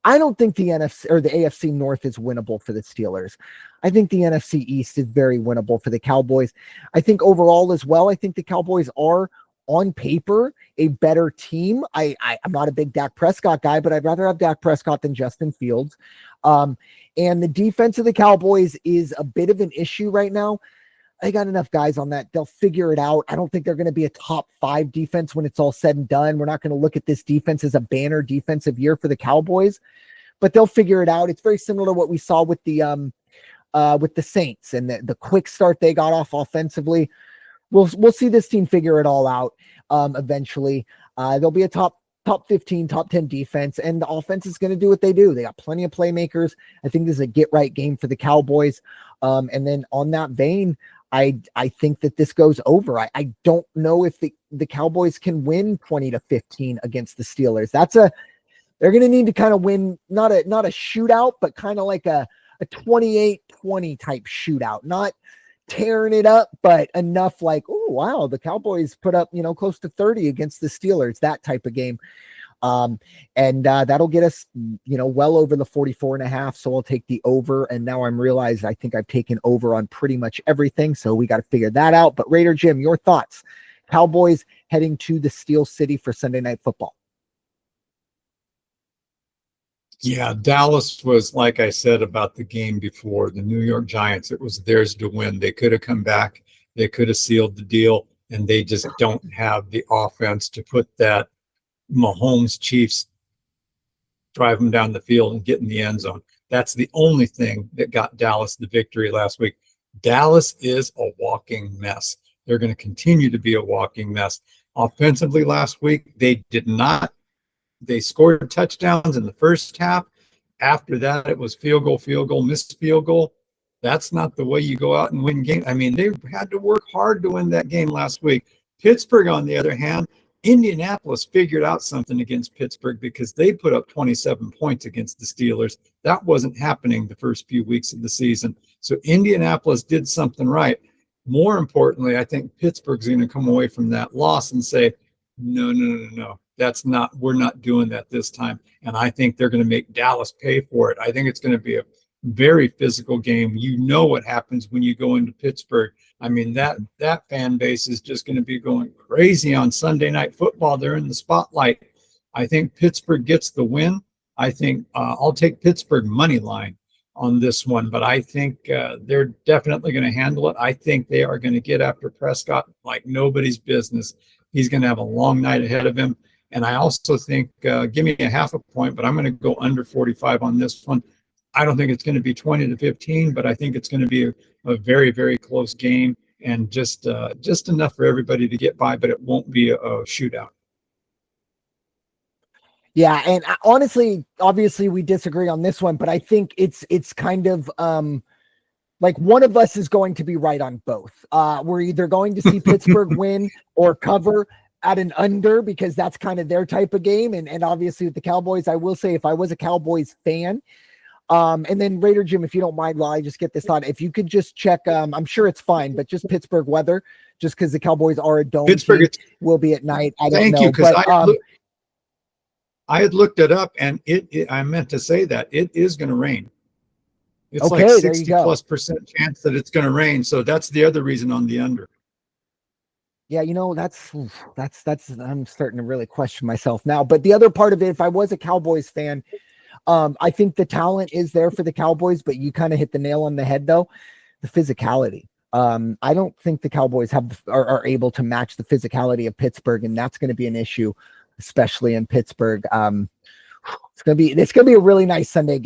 I don't think the NFC or the AFC North is winnable for the Steelers. I think the NFC East is very winnable for the Cowboys. I think overall as well, I think the Cowboys are on paper a better team. I'm not a big Dak Prescott guy, but I'd rather have Dak Prescott than Justin Fields. And the defense of the Cowboys is a bit of an issue right now. They got enough guys on that. They'll figure it out. I don't think they're going to be a top 5 defense when it's all said and done. We're not going to look at this defense as a banner defensive year for the Cowboys, but they'll figure it out. It's very similar to what we saw with the Saints and the quick start they got off offensively. We'll see this team figure it all out eventually. They'll be a top 15, top 10 defense, and the offense is going to do what they do. They got plenty of playmakers. I think this is a get-right game for the Cowboys. And then on that vein, I think that this goes over. I don't know if the Cowboys can win 20-15 against the Steelers. They're going to need to kind of win, not a shootout, but kind of like a 28-20 type shootout, not tearing it up, but enough like, oh, wow, the Cowboys put up, close to 30 against the Steelers, that type of game. And that'll get us, well over the 44.5. So I'll take the over. And now I'm realized I think I've taken over on pretty much everything. So we got to figure that out. But Raider Jim, your thoughts? Cowboys heading to the Steel City for Sunday Night Football. Yeah, Dallas was, like I said about the game before, the New York Giants, it was theirs to win. They could have come back. They could have sealed the deal, and they just don't have the offense to put that Mahomes Chiefs drive them down the field and get in the end zone. That's the only thing that got Dallas the victory last week. Dallas is a walking mess. They're going to continue to be a walking mess. Offensively last week, they did not. They scored touchdowns in the first half. After that, it was field goal, missed field goal. That's not the way you go out and win games. I mean, they had to work hard to win that game last week. Pittsburgh, on the other hand, Indianapolis figured out something against Pittsburgh because they put up 27 points against the Steelers. That wasn't happening the first few weeks of the season. So Indianapolis did something right. More importantly, I think Pittsburgh's going to come away from that loss and say, no. We're not doing that this time. And I think they're going to make Dallas pay for it. I think it's going to be a very physical game. You know what happens when you go into Pittsburgh. I mean, that fan base is just going to be going crazy on Sunday Night Football. They're in the spotlight. I think Pittsburgh gets the win. I think I'll take Pittsburgh money line on this one, but I think they're definitely going to handle it. I think they are going to get after Prescott like nobody's business. He's going to have a long night ahead of him. And I also think, give me a half a point, but I'm going to go under 45 on this one. I don't think it's going to be 20-15, but I think it's going to be a very, very close game and just enough for everybody to get by, but it won't be a shootout. Yeah, and honestly, obviously we disagree on this one, but I think it's kind of like one of us is going to be right on both. We're either going to see Pittsburgh win or cover at an under because that's kind of their type of game. And obviously with the Cowboys, I will say if I was a Cowboys fan, and then Raider Jim, if you don't mind, while I just get this thought, if you could just check, I'm sure it's fine, but just Pittsburgh weather, just because the Cowboys are a dome team, will be at night. I don't know. Thank you, because I had looked it up, and I meant to say that it is going to rain. It's okay, like 60+% chance that it's going to rain. So that's the other reason on the under. Yeah, that's I'm starting to really question myself now. But the other part of it, if I was a Cowboys fan, I think the talent is there for the Cowboys, but you kind of hit the nail on the head though, the physicality. I don't think the Cowboys are able to match the physicality of Pittsburgh, and that's going to be an issue, especially in Pittsburgh. It's gonna be a really nice Sunday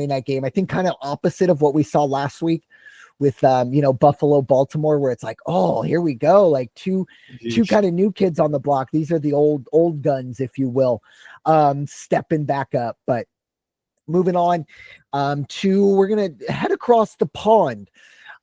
night game. I think kind of opposite of what we saw last week with Buffalo, Baltimore, where it's like, oh, here we go, like two kind of new kids on the block. These are the old guns, if you will, stepping back up. But moving on we're gonna head across the pond.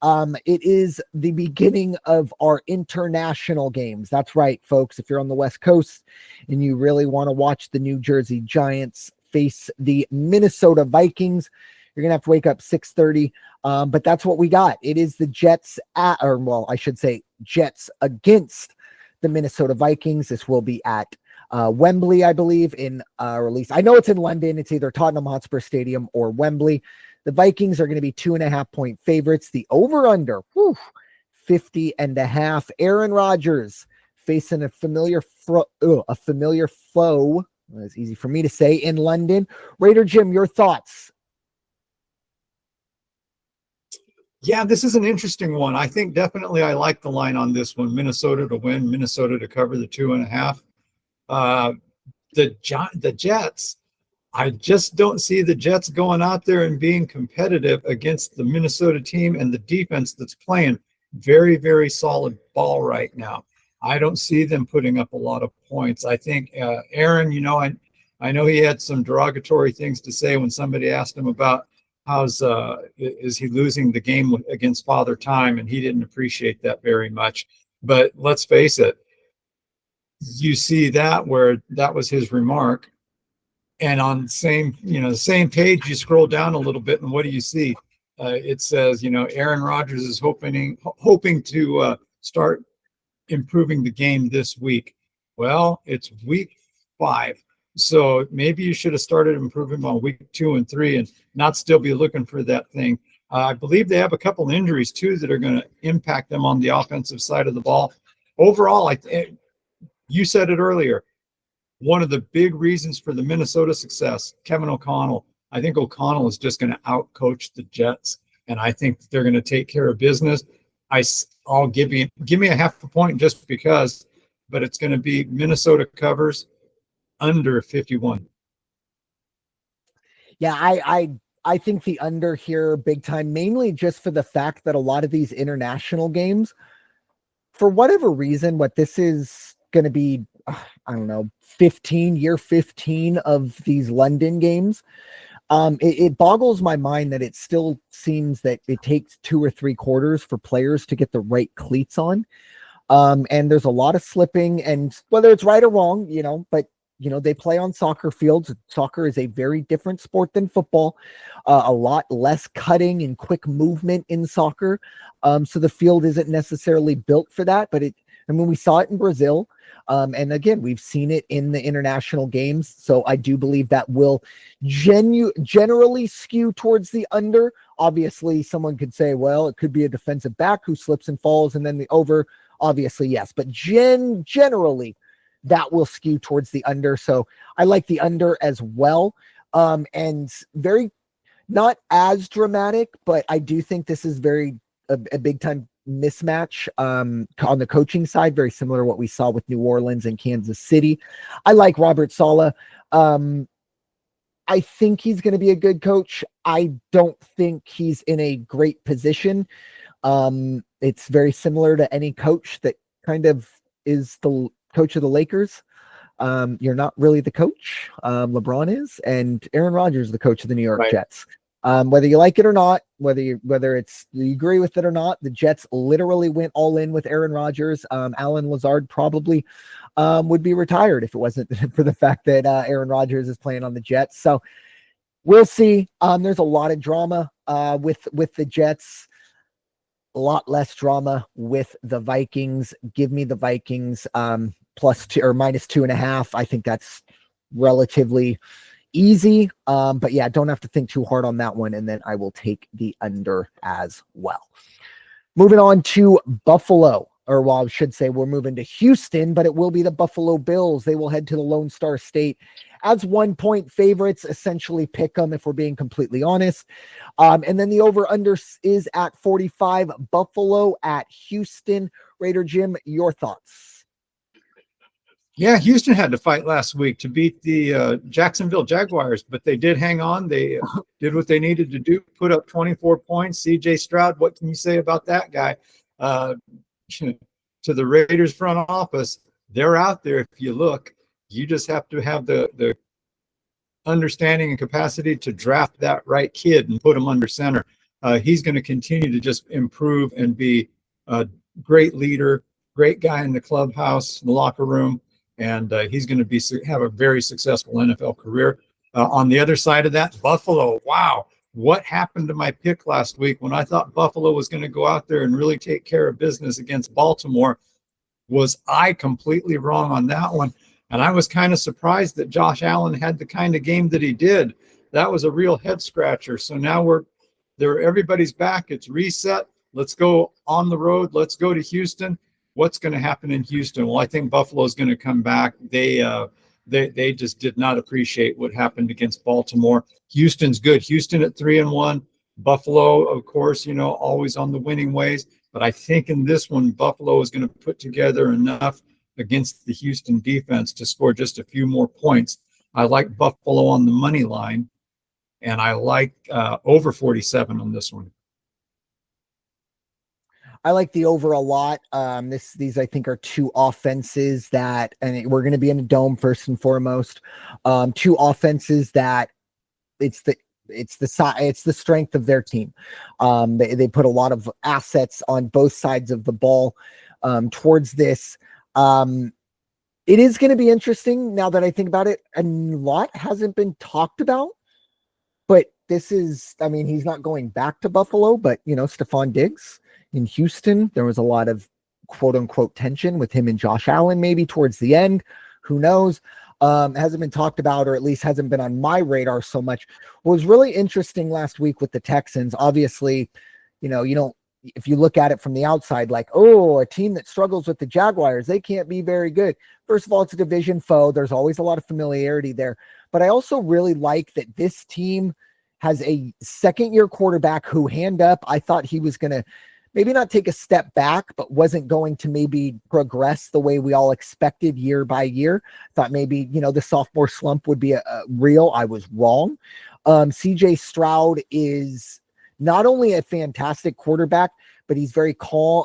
It is the beginning of our international games. That's right, folks. If you're on the West Coast and you really want to watch the New Jersey Giants face the Minnesota Vikings, You're going to have to wake up 6:30. But that's what we got. It is the Jets I should say Jets against the Minnesota Vikings. This will be at Wembley, I believe, or at least I know it's in London. It's either Tottenham Hotspur Stadium or Wembley. The Vikings are going to be 2.5-point favorites. The over-under, 50.5. Aaron Rodgers facing a familiar foe. It's easy for me to say, in London. Raider Jim, your thoughts? Yeah, this is an interesting one. I think definitely I like the line on this one. Minnesota to win, Minnesota to cover the 2.5. The Jets, I just don't see the Jets going out there and being competitive against the Minnesota team and the defense that's playing very, very solid ball right now. I don't see them putting up a lot of points. I think Aaron, I know he had some derogatory things to say when somebody asked him about is he losing the game against Father Time, and he didn't appreciate that very much. But let's face it, you see that where that was his remark, and on the same page, you scroll down a little bit, and what do you see? It says, Aaron Rodgers is hoping to start improving the game this week. Well, it's week 5. So maybe you should have started improving on week 2 and 3 and not still be looking for that thing. I believe they have a couple of injuries too that are going to impact them on the offensive side of the ball. Overall, you said it earlier, one of the big reasons for the Minnesota success, Kevin O'Connell. I think O'Connell is just going to outcoach the Jets, and I think they're going to take care of business. I'll give me a 0.5 point just because, but it's going to be Minnesota covers under 51. Yeah, I think the under here big time, mainly just for the fact that a lot of these international games, for whatever reason, what this is going to be, I don't know, year 15 of these London games. It boggles my mind that it still seems that it takes 2 or 3 quarters for players to get the right cleats on. And there's a lot of slipping, and whether it's right or wrong, but they play on soccer fields. Soccer is a very different sport than football. A lot less cutting and quick movement in soccer. So the field isn't necessarily built for that, but we saw it in Brazil. And again, we've seen it in the international games. So I do believe that will generally skew towards the under. Obviously, someone could say, well, it could be a defensive back who slips and falls, and then the over. Obviously, yes. But generally, that will skew towards the under. So I like the under as well. And very not as dramatic, but I do think this is a big time mismatch on the coaching side, very similar to what we saw with New Orleans and Kansas City. I like Robert Saleh. I think he's going to be a good coach. I don't think he's in a great position. It's very similar to any coach that kind of is the coach of the Lakers. You're not really the coach. LeBron is, and Aaron Rodgers is the coach of the New York Jets. Whether you like it or not, whether you agree with it or not, the Jets literally went all in with Aaron Rodgers. Alan Lazard probably would be retired if it wasn't for the fact that Aaron Rodgers is playing on the Jets. So we'll see. There's a lot of drama with the Jets. A lot less drama with the Vikings. Give me the Vikings +2 or -2.5. I think that's relatively easy. But yeah, don't have to think too hard on that one. And then I will take the under as well. Moving on to Buffalo, I should say we're moving to Houston, but it will be the Buffalo Bills. They will head to the Lone Star State as 1-point favorites, essentially pick them if we're being completely honest. And then the over-under is at 45, Buffalo at Houston. Raider Jim, your thoughts? Yeah, Houston had to fight last week to beat the Jacksonville Jaguars, but they did hang on. They did what they needed to do, put up 24 points. CJ Stroud, what can you say about that guy? To the Raiders front office, they're out there if you look. You just have to have the understanding and capacity to draft that right kid and put him under center. He's going to continue to just improve and be a great leader, great guy in the clubhouse, in the locker room, and he's going to have a very successful NFL career. On the other side of that, Buffalo, wow, what happened to my pick last week when I thought Buffalo was going to go out there and really take care of business against Baltimore? Was I completely wrong on that one? And I was kind of surprised that Josh Allen had the kind of game that he did. That was a real head scratcher. So now everybody's back. It's reset. Let's go on the road. Let's go to Houston. What's going to happen in Houston? Well, I think Buffalo is going to come back. They just did not appreciate what happened against Baltimore. Houston's good. Houston at 3-1. Buffalo, of course, always on the winning ways. But I think in this one, Buffalo is going to put together enough against the Houston defense to score just a few more points. I like Buffalo on the money line, and I like over 47 on this one. I like the over a lot. These I think are two offenses that, and we're going to be in a dome first and foremost. Two offenses that it's the strength of their team. They put a lot of assets on both sides of the ball towards this. It is going to be interesting now that I think about it. A lot hasn't been talked about, but he's not going back to Buffalo, but Stephon Diggs in Houston, there was a lot of quote unquote tension with him and Josh Allen, maybe towards the end, who knows? Hasn't been talked about, or at least hasn't been on my radar so much. What was really interesting last week with the Texans, obviously, if you look at it from the outside, like, oh, a team that struggles with the Jaguars, they can't be very good. First of all, it's a division foe. There's always a lot of familiarity there. But I also really like that this team has a second-year quarterback who, hand up, I thought he was going to maybe not take a step back, but wasn't going to maybe progress the way we all expected year by year. Thought maybe, the sophomore slump would be real. I was wrong. CJ Stroud is not only a fantastic quarterback, but he's very cool,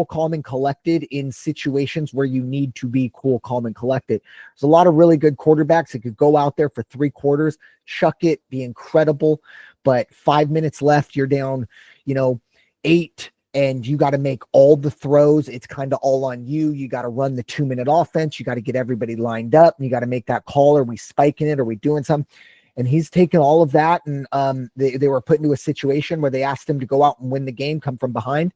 calm, and collected in situations where you need to be cool, calm, and collected. There's a lot of really good quarterbacks that could go out there for 3 quarters, chuck it, be incredible. But 5 minutes left, you're down, 8, and you got to make all the throws. It's kind of all on you. You got to run the 2-minute offense. You got to get everybody lined up. And you got to make that call. Are we spiking it? Are we doing something? And he's taken all of that, and they were put into a situation where they asked him to go out and win the game, come from behind,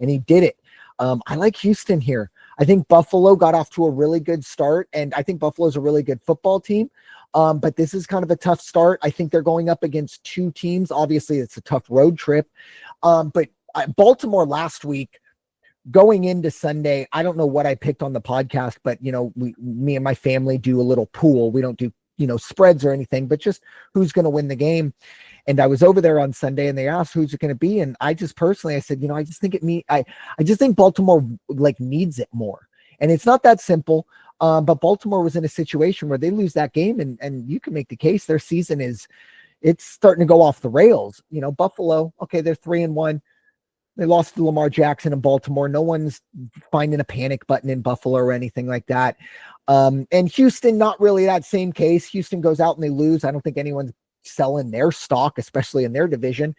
and he did it. I like Houston here. I think Buffalo got off to a really good start, and I think Buffalo's a really good football team. But this is kind of a tough start. I think they're going up against 2 teams. Obviously, it's a tough road trip. But Baltimore last week, going into Sunday, I don't know what I picked on the podcast, but me and my family do a little pool. We don't do spreads or anything, but just who's going to win the game. And I was over there on Sunday, and they asked who's it going to be, and I just personally, I said, I just think I just think Baltimore needs it more, and it's not that simple. But Baltimore was in a situation where they lose that game, and you can make the case their season it's starting to go off the rails. Buffalo, okay, they're 3-1. They lost to Lamar Jackson in Baltimore. No one's finding a panic button in Buffalo or anything like that. And Houston, not really that same case. Houston goes out and they lose. I don't think anyone's selling their stock, especially in their division.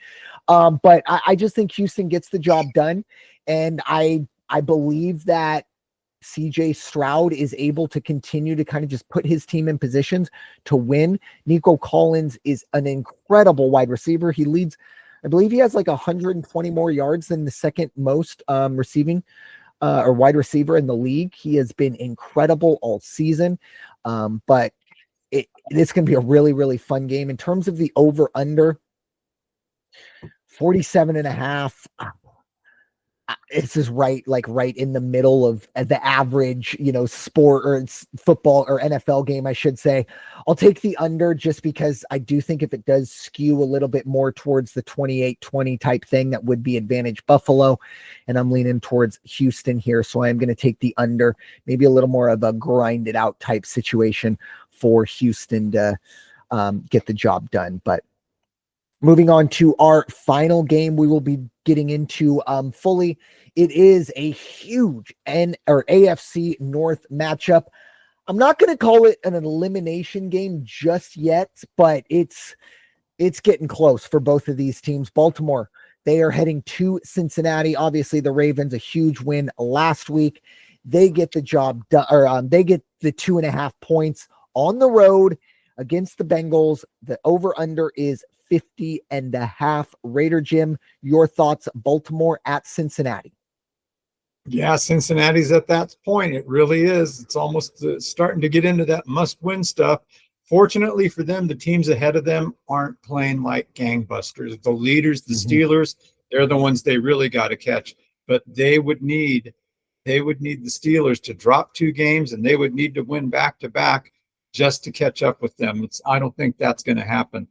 But I just think Houston gets the job done. And I believe that CJ Stroud is able to continue to kind of just put his team in positions to win. Nico Collins is an incredible wide receiver. He leads, I believe he has 120 more yards than the second most receiving or wide receiver in the league. He has been incredible all season. But it's going to be a really, really fun game. In terms of the over-under, 47.5. This is right in the middle of the average, sport or football or NFL game, I should say. I'll take the under just because I do think if it does skew a little bit more towards the 28-20 type thing, that would be advantage Buffalo. And I'm leaning towards Houston here. So I'm going to take the under, maybe a little more of a grinded out type situation for Houston to get the job done. But moving on to our final game, we will be getting into fully. It is a huge AFC North matchup. I'm not going to call it an elimination game just yet, but it's getting close for both of these teams. Baltimore, they are heading to Cincinnati. Obviously, the Ravens, a huge win last week. They get the job done, or they get the 2.5 points on the road against the Bengals. The over-under is 50.5. Raider Jim, your thoughts, Baltimore at Cincinnati. Yeah, Cincinnati's at that point. It really is. It's almost starting to get into that must-win stuff. Fortunately for them, the teams ahead of them aren't playing like gangbusters. The leaders, the Steelers, they're the ones they really got to catch. But they would need the Steelers to drop 2 games, and they would need to win back-to-back just to catch up with them. I don't think that's going to happen.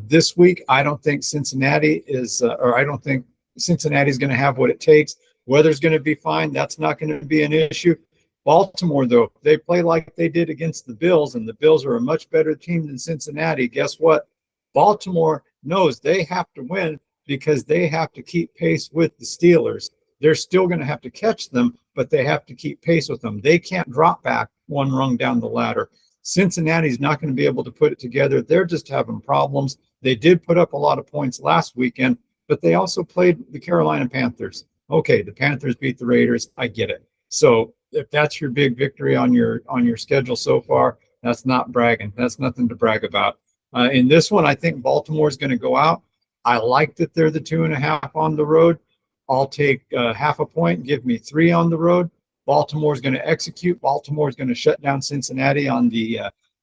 This week, I don't think Cincinnati's going to have what it takes. Weather's going to be fine. That's not going to be an issue. Baltimore, though, they play like they did against the Bills, and the Bills are a much better team than Cincinnati. Guess what? Baltimore knows they have to win because they have to keep pace with the Steelers. They're still going to have to catch them, but they have to keep pace with them. They can't drop back one rung down the ladder. Cincinnati's not going to be able to put it together. They're just having problems. They did put up a lot of points last weekend, but they also played the Carolina Panthers. Okay, the Panthers beat the Raiders. I get it. So if that's your big victory on your schedule so far, that's not bragging. That's nothing to brag about. In this one, I think Baltimore is going to go out. I like that they're the 2.5 on the road. I'll take half a point. Give me 3 on the road. Baltimore is going to execute. Baltimore is going to shut down Cincinnati on the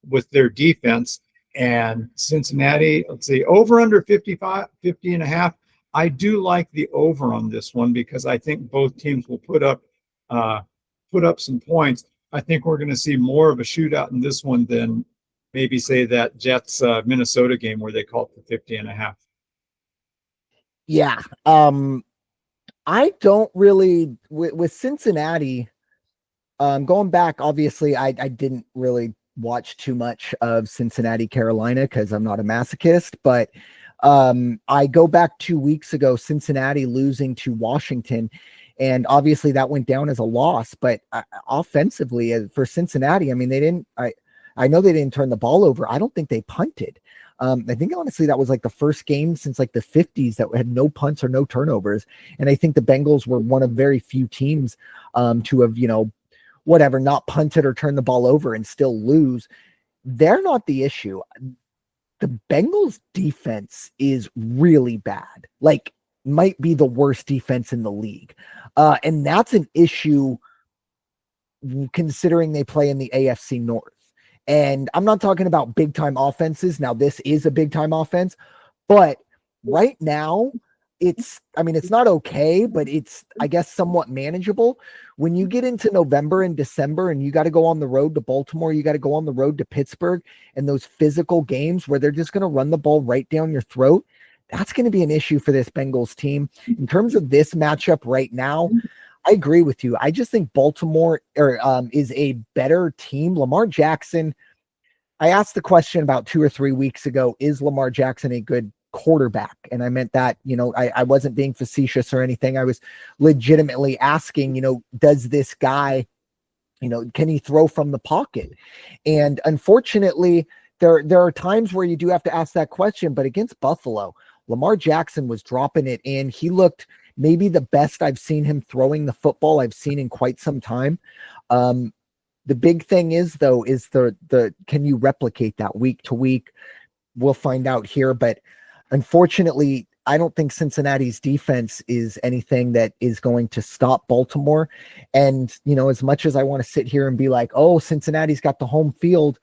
with their defense. And Cincinnati, let's see, over under 50.5. I do like the over on this one because I think both teams will put up some points. I think we're going to see more of a shootout in this one than maybe say that Jets Minnesota game where they called for 50.5. Yeah. I don't really with Cincinnati. Going back, obviously, I didn't really watch too much of Cincinnati, Carolina, because I'm not a masochist, but I go back 2 weeks ago, Cincinnati losing to Washington, and obviously that went down as a loss. But offensively, for Cincinnati, I mean, I know they didn't turn the ball over. I don't think they punted. I think honestly that was like the first game since like the 50s that had no punts or no turnovers. And I think the Bengals were one of very few teams to have, not punted or turned the ball over and still lose. They're not the issue. The Bengals defense is really bad. Like, might be the worst defense in the league. And that's an issue considering they play in the AFC North. And I'm not talking about big time offenses. Now, this is a big time offense, but right now it's not okay, but it's, I guess, somewhat manageable. When you get into November and December and you got to go on the road to Baltimore, you got to go on the road to Pittsburgh, and those physical games where they're just going to run the ball right down your throat, that's going to be an issue for this Bengals team. In terms of this matchup right now, I agree with you. I just think Baltimore is a better team. Lamar Jackson, I asked the question about 2 or 3 weeks ago, is Lamar Jackson a good quarterback? And I meant that, I wasn't being facetious or anything. I was legitimately asking, does this guy, can he throw from the pocket? And unfortunately, there are times where you do have to ask that question, but against Buffalo, Lamar Jackson was dropping it in. He looked maybe the best I've seen him throwing the football I've seen in quite some time. The big thing is the can you replicate that week to week? We'll find out here, but unfortunately, I don't think Cincinnati's defense is anything that is going to stop Baltimore. And, as much as I want to sit here and be like, oh, Cincinnati's got the home field,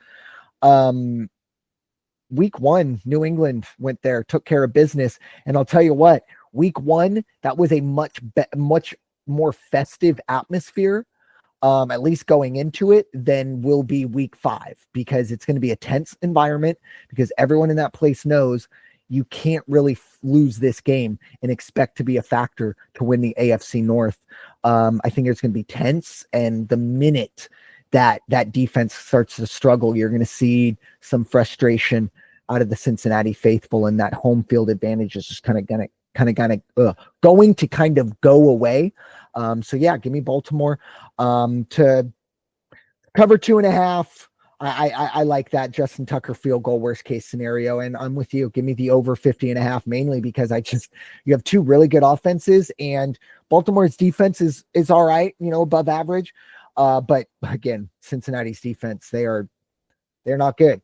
week 1, New England went there, took care of business. And I'll tell you what, week 1, that was a much more festive atmosphere, at least going into it, than will be week 5, because it's going to be a tense environment, because everyone in that place knows you can't really lose this game and expect to be a factor to win the AFC North. I think it's going to be tense, and the minute that defense starts to struggle, you're going to see some frustration out of the Cincinnati faithful, and that home field advantage is just going to kind of go away. So yeah, give me Baltimore to cover 2.5. I like that Justin Tucker field goal worst case scenario, and I'm with you. Give me the over 50.5, mainly because you have 2 really good offenses, and Baltimore's defense is all right, above average. But again, Cincinnati's defense, they're not good.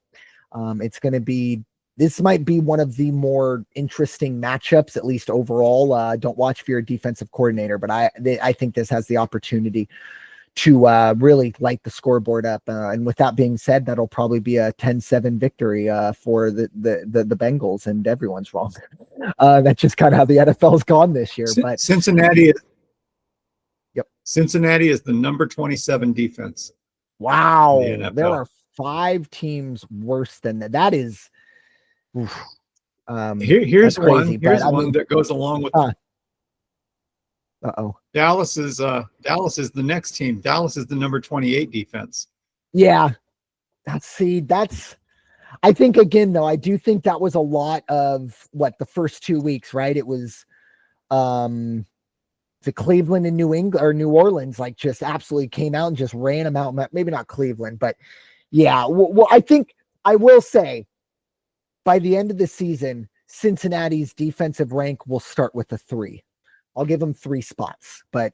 It's going to be this might be one of the more interesting matchups, at least overall. Don't watch for your defensive coordinator, but I think this has the opportunity to really light the scoreboard up. And with that being said, that'll probably be a 10-7 victory for the Bengals, and everyone's wrong. That's just kind of how the NFL's gone this year. But Cincinnati, yep, Cincinnati is the number 27 defense. Wow, in the NFL. There are 5 teams worse than that. That is, oof. Here's that's crazy, one. Here's but, one that goes along with. Dallas is the next team. Dallas is the number 28 defense. Yeah, that's. I think again though, I do think that was a lot of what the first 2 weeks, right? It was, the Cleveland and New England or New Orleans, like just absolutely came out and just ran them out. Maybe not Cleveland, but yeah. Well, I think I will say by the end of the season, Cincinnati's defensive rank will start with a 3. I'll give them 3 spots, but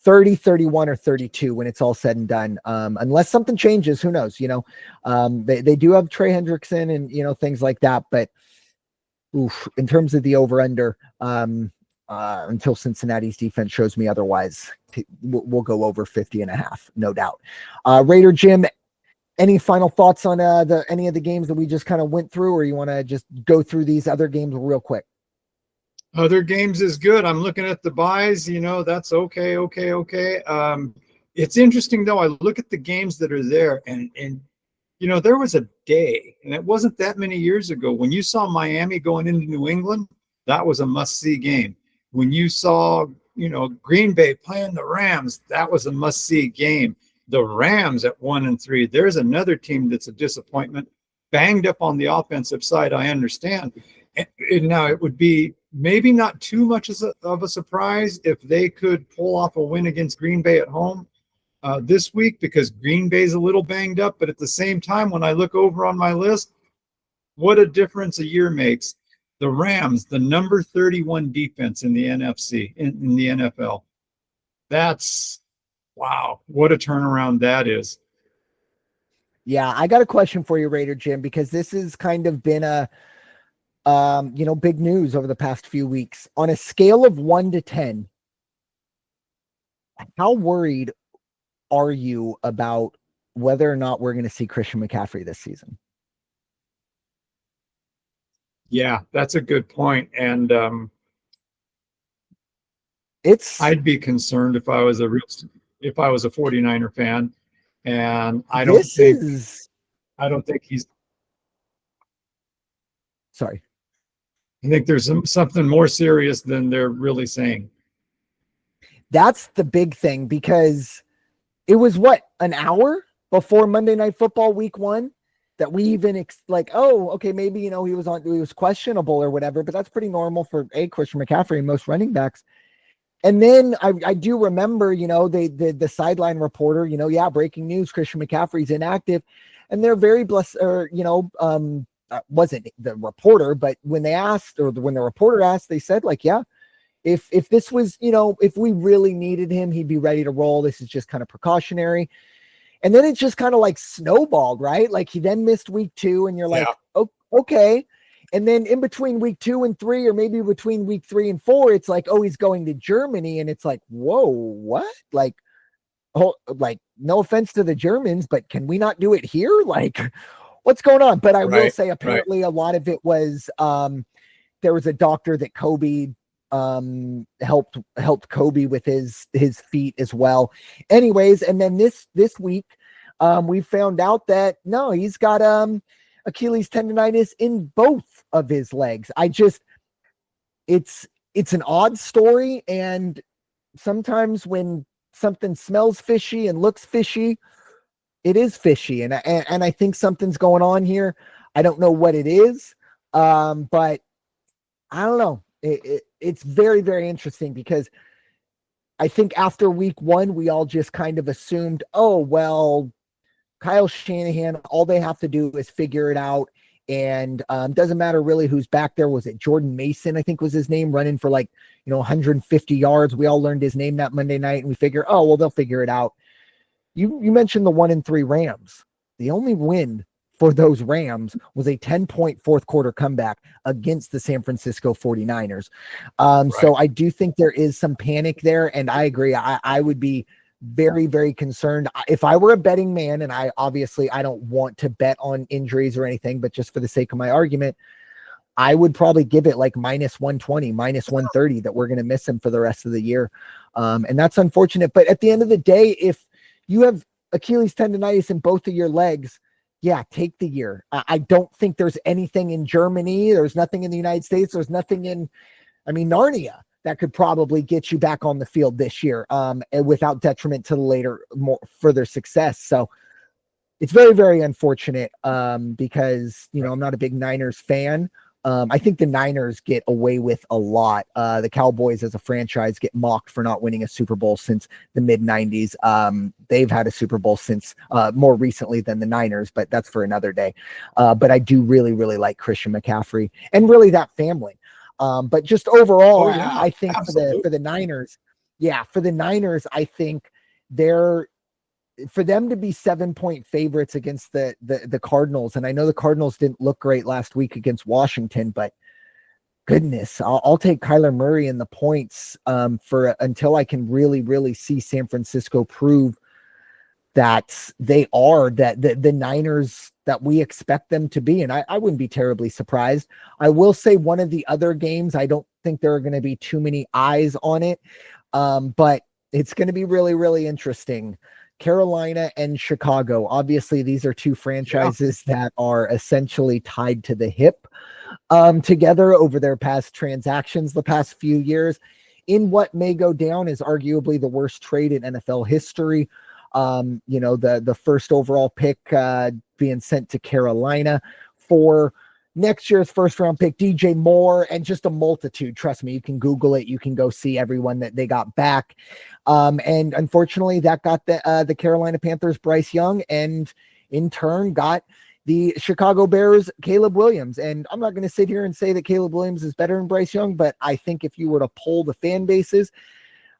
30, 31, or 32 when it's all said and done. Unless something changes, who knows? They do have Trey Hendrickson and things like that, but in terms of the over/under, until Cincinnati's defense shows me otherwise, we'll go over 50.5, no doubt. Raider Jim, any final thoughts on any of the games that we just kind of went through, or you want to just go through these other games real quick? Other games is good. I'm looking at the buys, that's okay. It's interesting though. I look at the games that are there and there was a day, and it wasn't that many years ago, when you saw Miami going into New England, that was a must-see game. When you saw, Green Bay playing the Rams, that was a must-see game. The Rams at 1-3, there's another team that's a disappointment, banged up on the offensive side, I understand. And now it would be maybe not too much of a surprise if they could pull off a win against Green Bay at home this week, because Green Bay's a little banged up. But at the same time, when I look over on my list, what a difference a year makes. The Rams, the number 31 defense in the NFC, in the NFL. That's, wow, what a turnaround that is. Yeah, I got a question for you, Raider Jim, because this has kind of been a big news over the past few weeks. On a scale of 1 to 10, how worried are you about whether or not we're going to see Christian McCaffrey this season? Yeah, that's a good point. And I'd be concerned if I was a 49er fan, and I don't think he's. Sorry. I think there's something more serious than they're really saying. That's the big thing, because it was an hour before Monday Night Football Week 1 that we even maybe, he was questionable or whatever, but that's pretty normal for Christian McCaffrey and most running backs. And then I do remember, the sideline reporter, breaking news, Christian McCaffrey's inactive, and they're very blessed, or, wasn't the reporter, but when the reporter asked, they said if this was, if we really needed him, he'd be ready to roll. This is just kind of precautionary. And then it just kind of snowballed, right? He then missed week 2, and you're oh, okay. And then in between week 2 and 3, or maybe between week 3 and 4, it's he's going to Germany. And it's whoa, what? No offense to the Germans, but can we not do it here? What's going on? But I will say, apparently a lot of it was, there was a doctor that Kobe helped Kobe with his feet as well. Anyways, and then this week, we found out that no, he's got Achilles tendonitis in both of his legs. It's an odd story, and sometimes when something smells fishy and looks fishy, it is fishy, and I think something's going on here. I don't know what it is, but I don't know. It's very, very interesting, because I think after week 1, we all just kind of assumed, oh, well, Kyle Shanahan, all they have to do is figure it out. And doesn't matter really who's back there. Was it Jordan Mason, I think was his name, running for 150 yards. We all learned his name that Monday night, and we figure, oh, well, they'll figure it out. You mentioned the 1-3 Rams. The only win for those Rams was a 10-point fourth quarter comeback against the San Francisco 49ers. So I do think there is some panic there, and I agree. I would be very, very concerned if I were a betting man, and I don't want to bet on injuries or anything, but just for the sake of my argument, I would probably give it like minus 120, minus 130 that we're going to miss him for the rest of the year. And that's unfortunate. But at the end of the day, if you have Achilles tendonitis in both of your legs, yeah, take the year. I don't think there's anything in Germany. There's nothing in the United States. There's nothing in, Narnia that could probably get you back on the field this year without detriment to the further success. So it's very, very unfortunate because, I'm not a big Niners fan. I think the Niners get away with a lot. The Cowboys as a franchise get mocked for not winning a Super Bowl since the mid-90s. They've had a Super Bowl since more recently than the Niners, but that's for another day. But I do really, really like Christian McCaffrey and really that family. But just overall, I think for the Niners, I think for them to be 7-point favorites against the Cardinals, and I know the Cardinals didn't look great last week against Washington, but goodness, I'll take Kyler Murray in the points until I can really, really see San Francisco prove that they are the Niners that we expect them to be. And I wouldn't be terribly surprised. I will say one of the other games, I don't think there are going to be too many eyes on it, but it's going to be really, really interesting. Carolina and Chicago. Obviously, these are two franchises that are essentially tied to the hip together over their past transactions the past few years in what may go down as arguably the worst trade in NFL history. The first overall pick being sent to Carolina for next year's first round pick, DJ Moore, and just a multitude. Trust me, you can Google it. You can go see everyone that they got back. And unfortunately, that got the Carolina Panthers Bryce Young, and in turn got the Chicago Bears Caleb Williams. And I'm not going to sit here and say that Caleb Williams is better than Bryce Young, but I think if you were to poll the fan bases,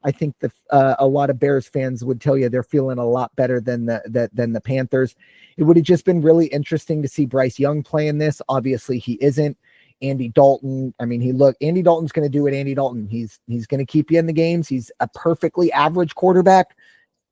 I think a lot of Bears fans would tell you they're feeling a lot better than the Panthers. It would have just been really interesting to see Bryce Young play in this. Obviously, he isn't. Andy Dalton, Andy Dalton's going to do it. Andy Dalton, he's going to keep you in the games. He's a perfectly average quarterback.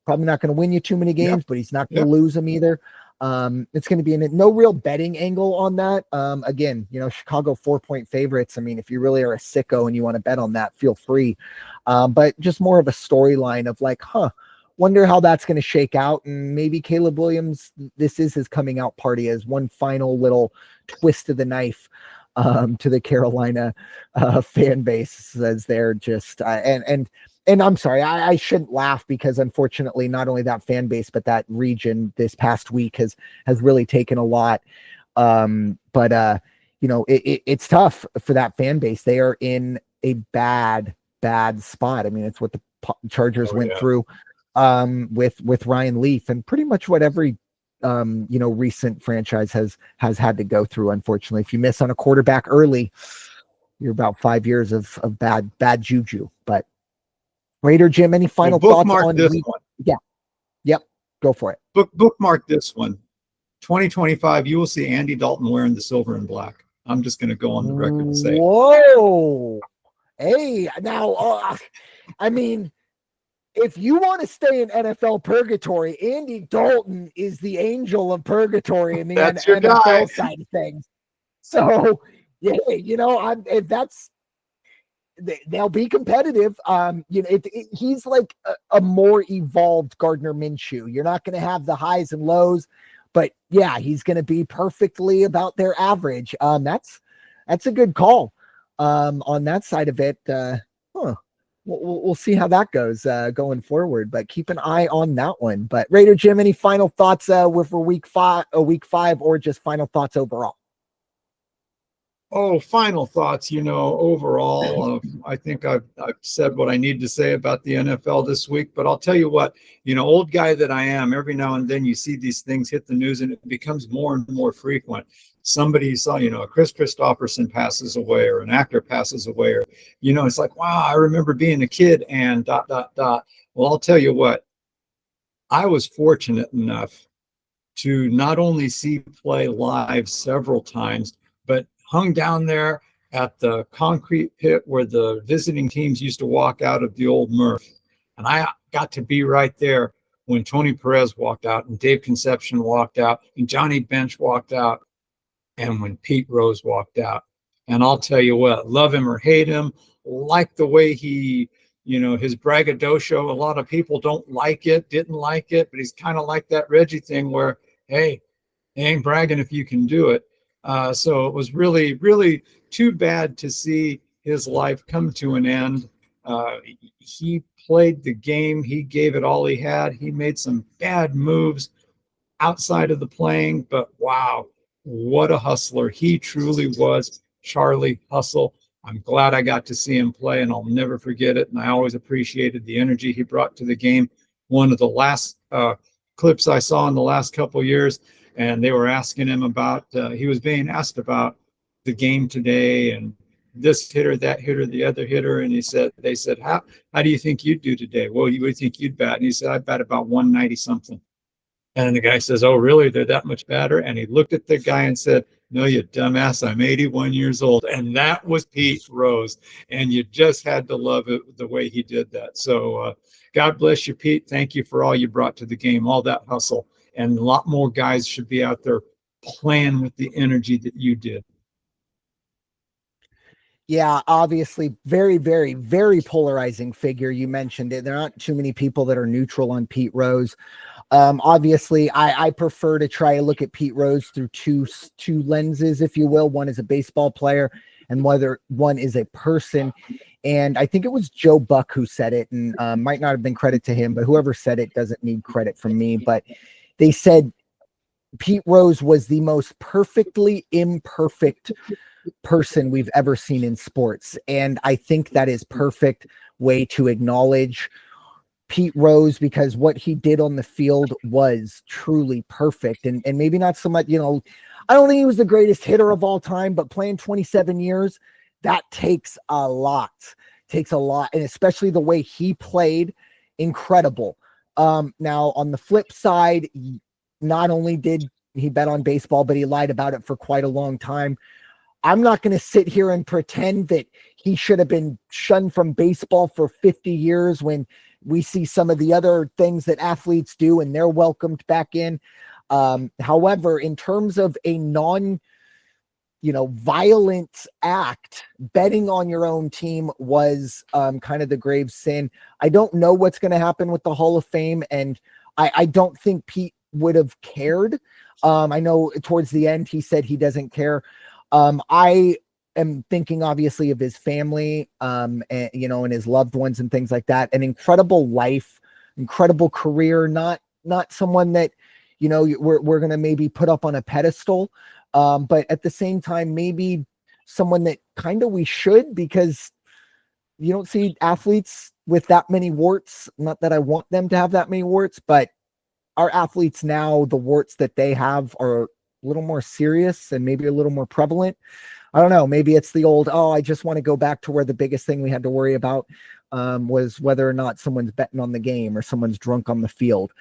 Probably not going to win you too many games, but he's not going to lose them either. It's going to be no real betting angle on that. Again, Chicago 4-point favorites. If you really are a sicko and you want to bet on that, feel free. But just more of a storyline of like, wonder how that's going to shake out. And maybe Caleb Williams, this is his coming out party as one final little twist of the knife to the Carolina fan base, as they're just and I'm sorry, I shouldn't laugh, because unfortunately, not only that fan base, but that region this past week has really taken a lot. But it's tough for that fan base. They are in a bad spot. It's what the Chargers went through with Ryan Leaf, and pretty much what every recent franchise has had to go through. Unfortunately, if you miss on a quarterback early, you're about 5 years of bad juju. But Raider Jim, any final thoughts on this one? Yeah. Yep. Go for it. Bookmark this one. 2025, you will see Andy Dalton wearing the silver and black. I'm just going to go on the record and say, whoa. Hey, now, if you want to stay in NFL purgatory, Andy Dalton is the angel of purgatory in the NFL side of things. So, yeah, if that's, they'll be competitive. He's like a more evolved Gardner Minshew. You're not going to have the highs and lows, but yeah, he's going to be perfectly about their average. That's a good call on that side of it. We'll see how that goes going forward, but keep an eye on that one. But Raider Jim, any final thoughts for week five, or just final thoughts overall? Oh, final thoughts, overall, I think I've said what I need to say about the NFL this week, but I'll tell you what, old guy that I am, every now and then you see these things hit the news and it becomes more and more frequent. Somebody saw, Chris Christopherson passes away, or an actor passes away, or, it's like, wow, I remember being a kid and ... Well, I'll tell you what, I was fortunate enough to not only see play live several times, but hung down there at the concrete pit where the visiting teams used to walk out of the old Murph. And I got to be right there when Tony Perez walked out and Dave Conception walked out and Johnny Bench walked out and when Pete Rose walked out. And I'll tell you what, love him or hate him, like the way he, his braggadocio, a lot of people don't like it, didn't like it, but he's kind of like that Reggie thing where, hey, he ain't bragging if you can do it. So it was really, really too bad to see his life come to an end. He played the game. He gave it all he had. He made some bad moves outside of the playing, but wow, what a hustler. He truly was Charlie Hustle. I'm glad I got to see him play, and I'll never forget it. And I always appreciated the energy he brought to the game. One of the last clips I saw in the last couple of years, and they were asking him about, he was being asked about the game today and this hitter, that hitter, the other hitter. And they said, how do you think you'd do today? Well, you would think you'd bat. And he said, I bat about 190 something. And the guy says, oh, really? They're that much better? And he looked at the guy and said, no, you dumbass, I'm 81 years old. And that was Pete Rose. And you just had to love it the way he did that. So God bless you, Pete. Thank you for all you brought to the game, all that hustle. And a lot more guys should be out there playing with the energy that you did. Yeah, obviously, very, very, very polarizing figure. You mentioned it. There aren't too many people that are neutral on Pete Rose. Obviously, I prefer to try to look at Pete Rose through two lenses, if you will. One is a baseball player and whether one is a person. And I think it was Joe Buck who said it, and might not have been credit to him, but whoever said it doesn't need credit from me. But they said Pete Rose was the most perfectly imperfect person we've ever seen in sports. And I think that is perfect way to acknowledge Pete Rose, because what he did on the field was truly perfect. And maybe not so much, I don't think he was the greatest hitter of all time, but playing 27 years, that takes a lot. And especially the way he played, incredible. Now on the flip side, not only did he bet on baseball, but he lied about it for quite a long time. I'm not going to sit here and pretend that he should have been shunned from baseball for 50 years when we see some of the other things that athletes do and they're welcomed back in. However, in terms of a violent act, betting on your own team was kind of the grave sin. I don't know what's going to happen with the Hall of Fame, and I don't think Pete would have cared. I know towards the end he said he doesn't care. I am thinking obviously of his family, and his loved ones and things like that. An incredible life, incredible career, not someone that, we're going to maybe put up on a pedestal. But at the same time, maybe someone that kind of we should, because you don't see athletes with that many warts. Not that I want them to have that many warts, but our athletes now, the warts that they have are a little more serious and maybe a little more prevalent. I don't know. Maybe it's the old, I just want to go back to where the biggest thing we had to worry about was whether or not someone's betting on the game or someone's drunk on the field.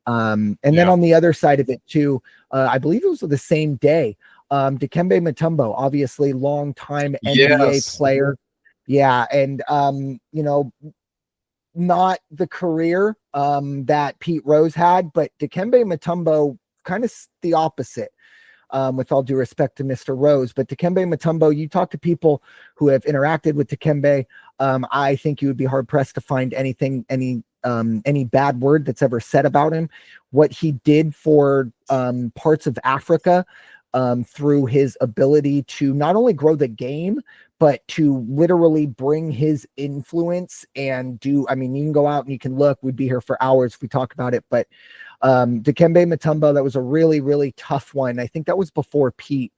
Then on the other side of it too, I believe it was the same day, Dikembe Mutombo, obviously long-time NBA player. Yeah. And, not the career that Pete Rose had, but Dikembe Mutombo kind of the opposite. With all due respect to Mr. Rose, but Dikembe Mutombo, you talk to people who have interacted with Dikembe, I think you would be hard pressed to find any bad word that's ever said about him. What he did for parts of Africa through his ability to not only grow the game, but to literally bring his influence and you can go out and you can look, we'd be here for hours if we talk about it, but Dikembe Mutombo, that was a really, really tough one. I think that was before Pete.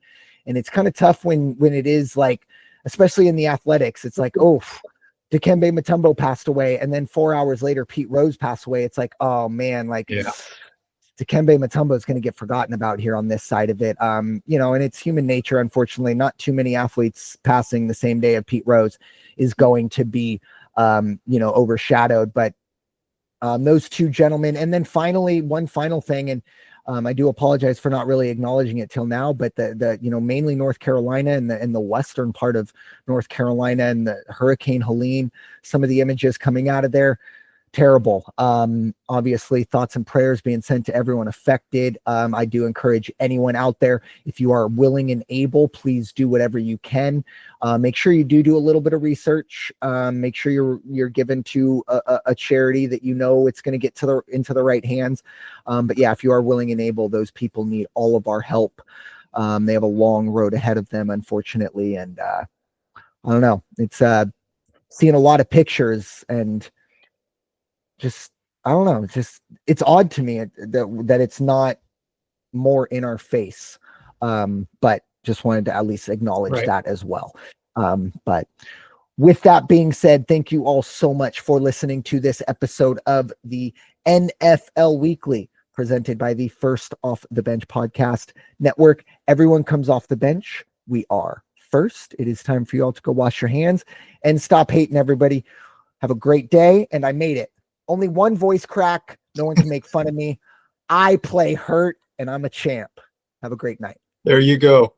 And it's kind of tough when it is like, especially in the athletics, it's like, Dikembe Mutombo passed away. And then 4 hours later, Pete Rose passed away. It's like, oh man, Dikembe Mutombo is going to get forgotten about here on this side of it. And it's human nature. Unfortunately, not too many athletes passing the same day of Pete Rose is going to be, overshadowed, but those two gentlemen. And then finally, one final thing. And I do apologize for not really acknowledging it till now, but the mainly North Carolina and the western part of North Carolina and the Hurricane Helene, some of the images coming out of there, terrible. Obviously, thoughts and prayers being sent to everyone affected. I do encourage anyone out there, if you are willing and able, please do whatever you can. Make sure you do a little bit of research. Make sure you're given to a charity that you know it's going to get into the right hands. But yeah, if you are willing and able, those people need all of our help. They have a long road ahead of them, unfortunately, and I don't know. It's seeing a lot of pictures and just, I don't know, it's odd to me that it's not more in our face. But just wanted to at least acknowledge that as well. But with that being said, thank you all so much for listening to this episode of the NFL Weekly, presented by the First Off the Bench podcast network. Everyone comes off the bench. We are first. It is time for you all to go wash your hands and stop hating everybody. Have a great day. And I made it. Only one voice crack. No one can make fun of me. I play hurt and I'm a champ. Have a great night. There you go.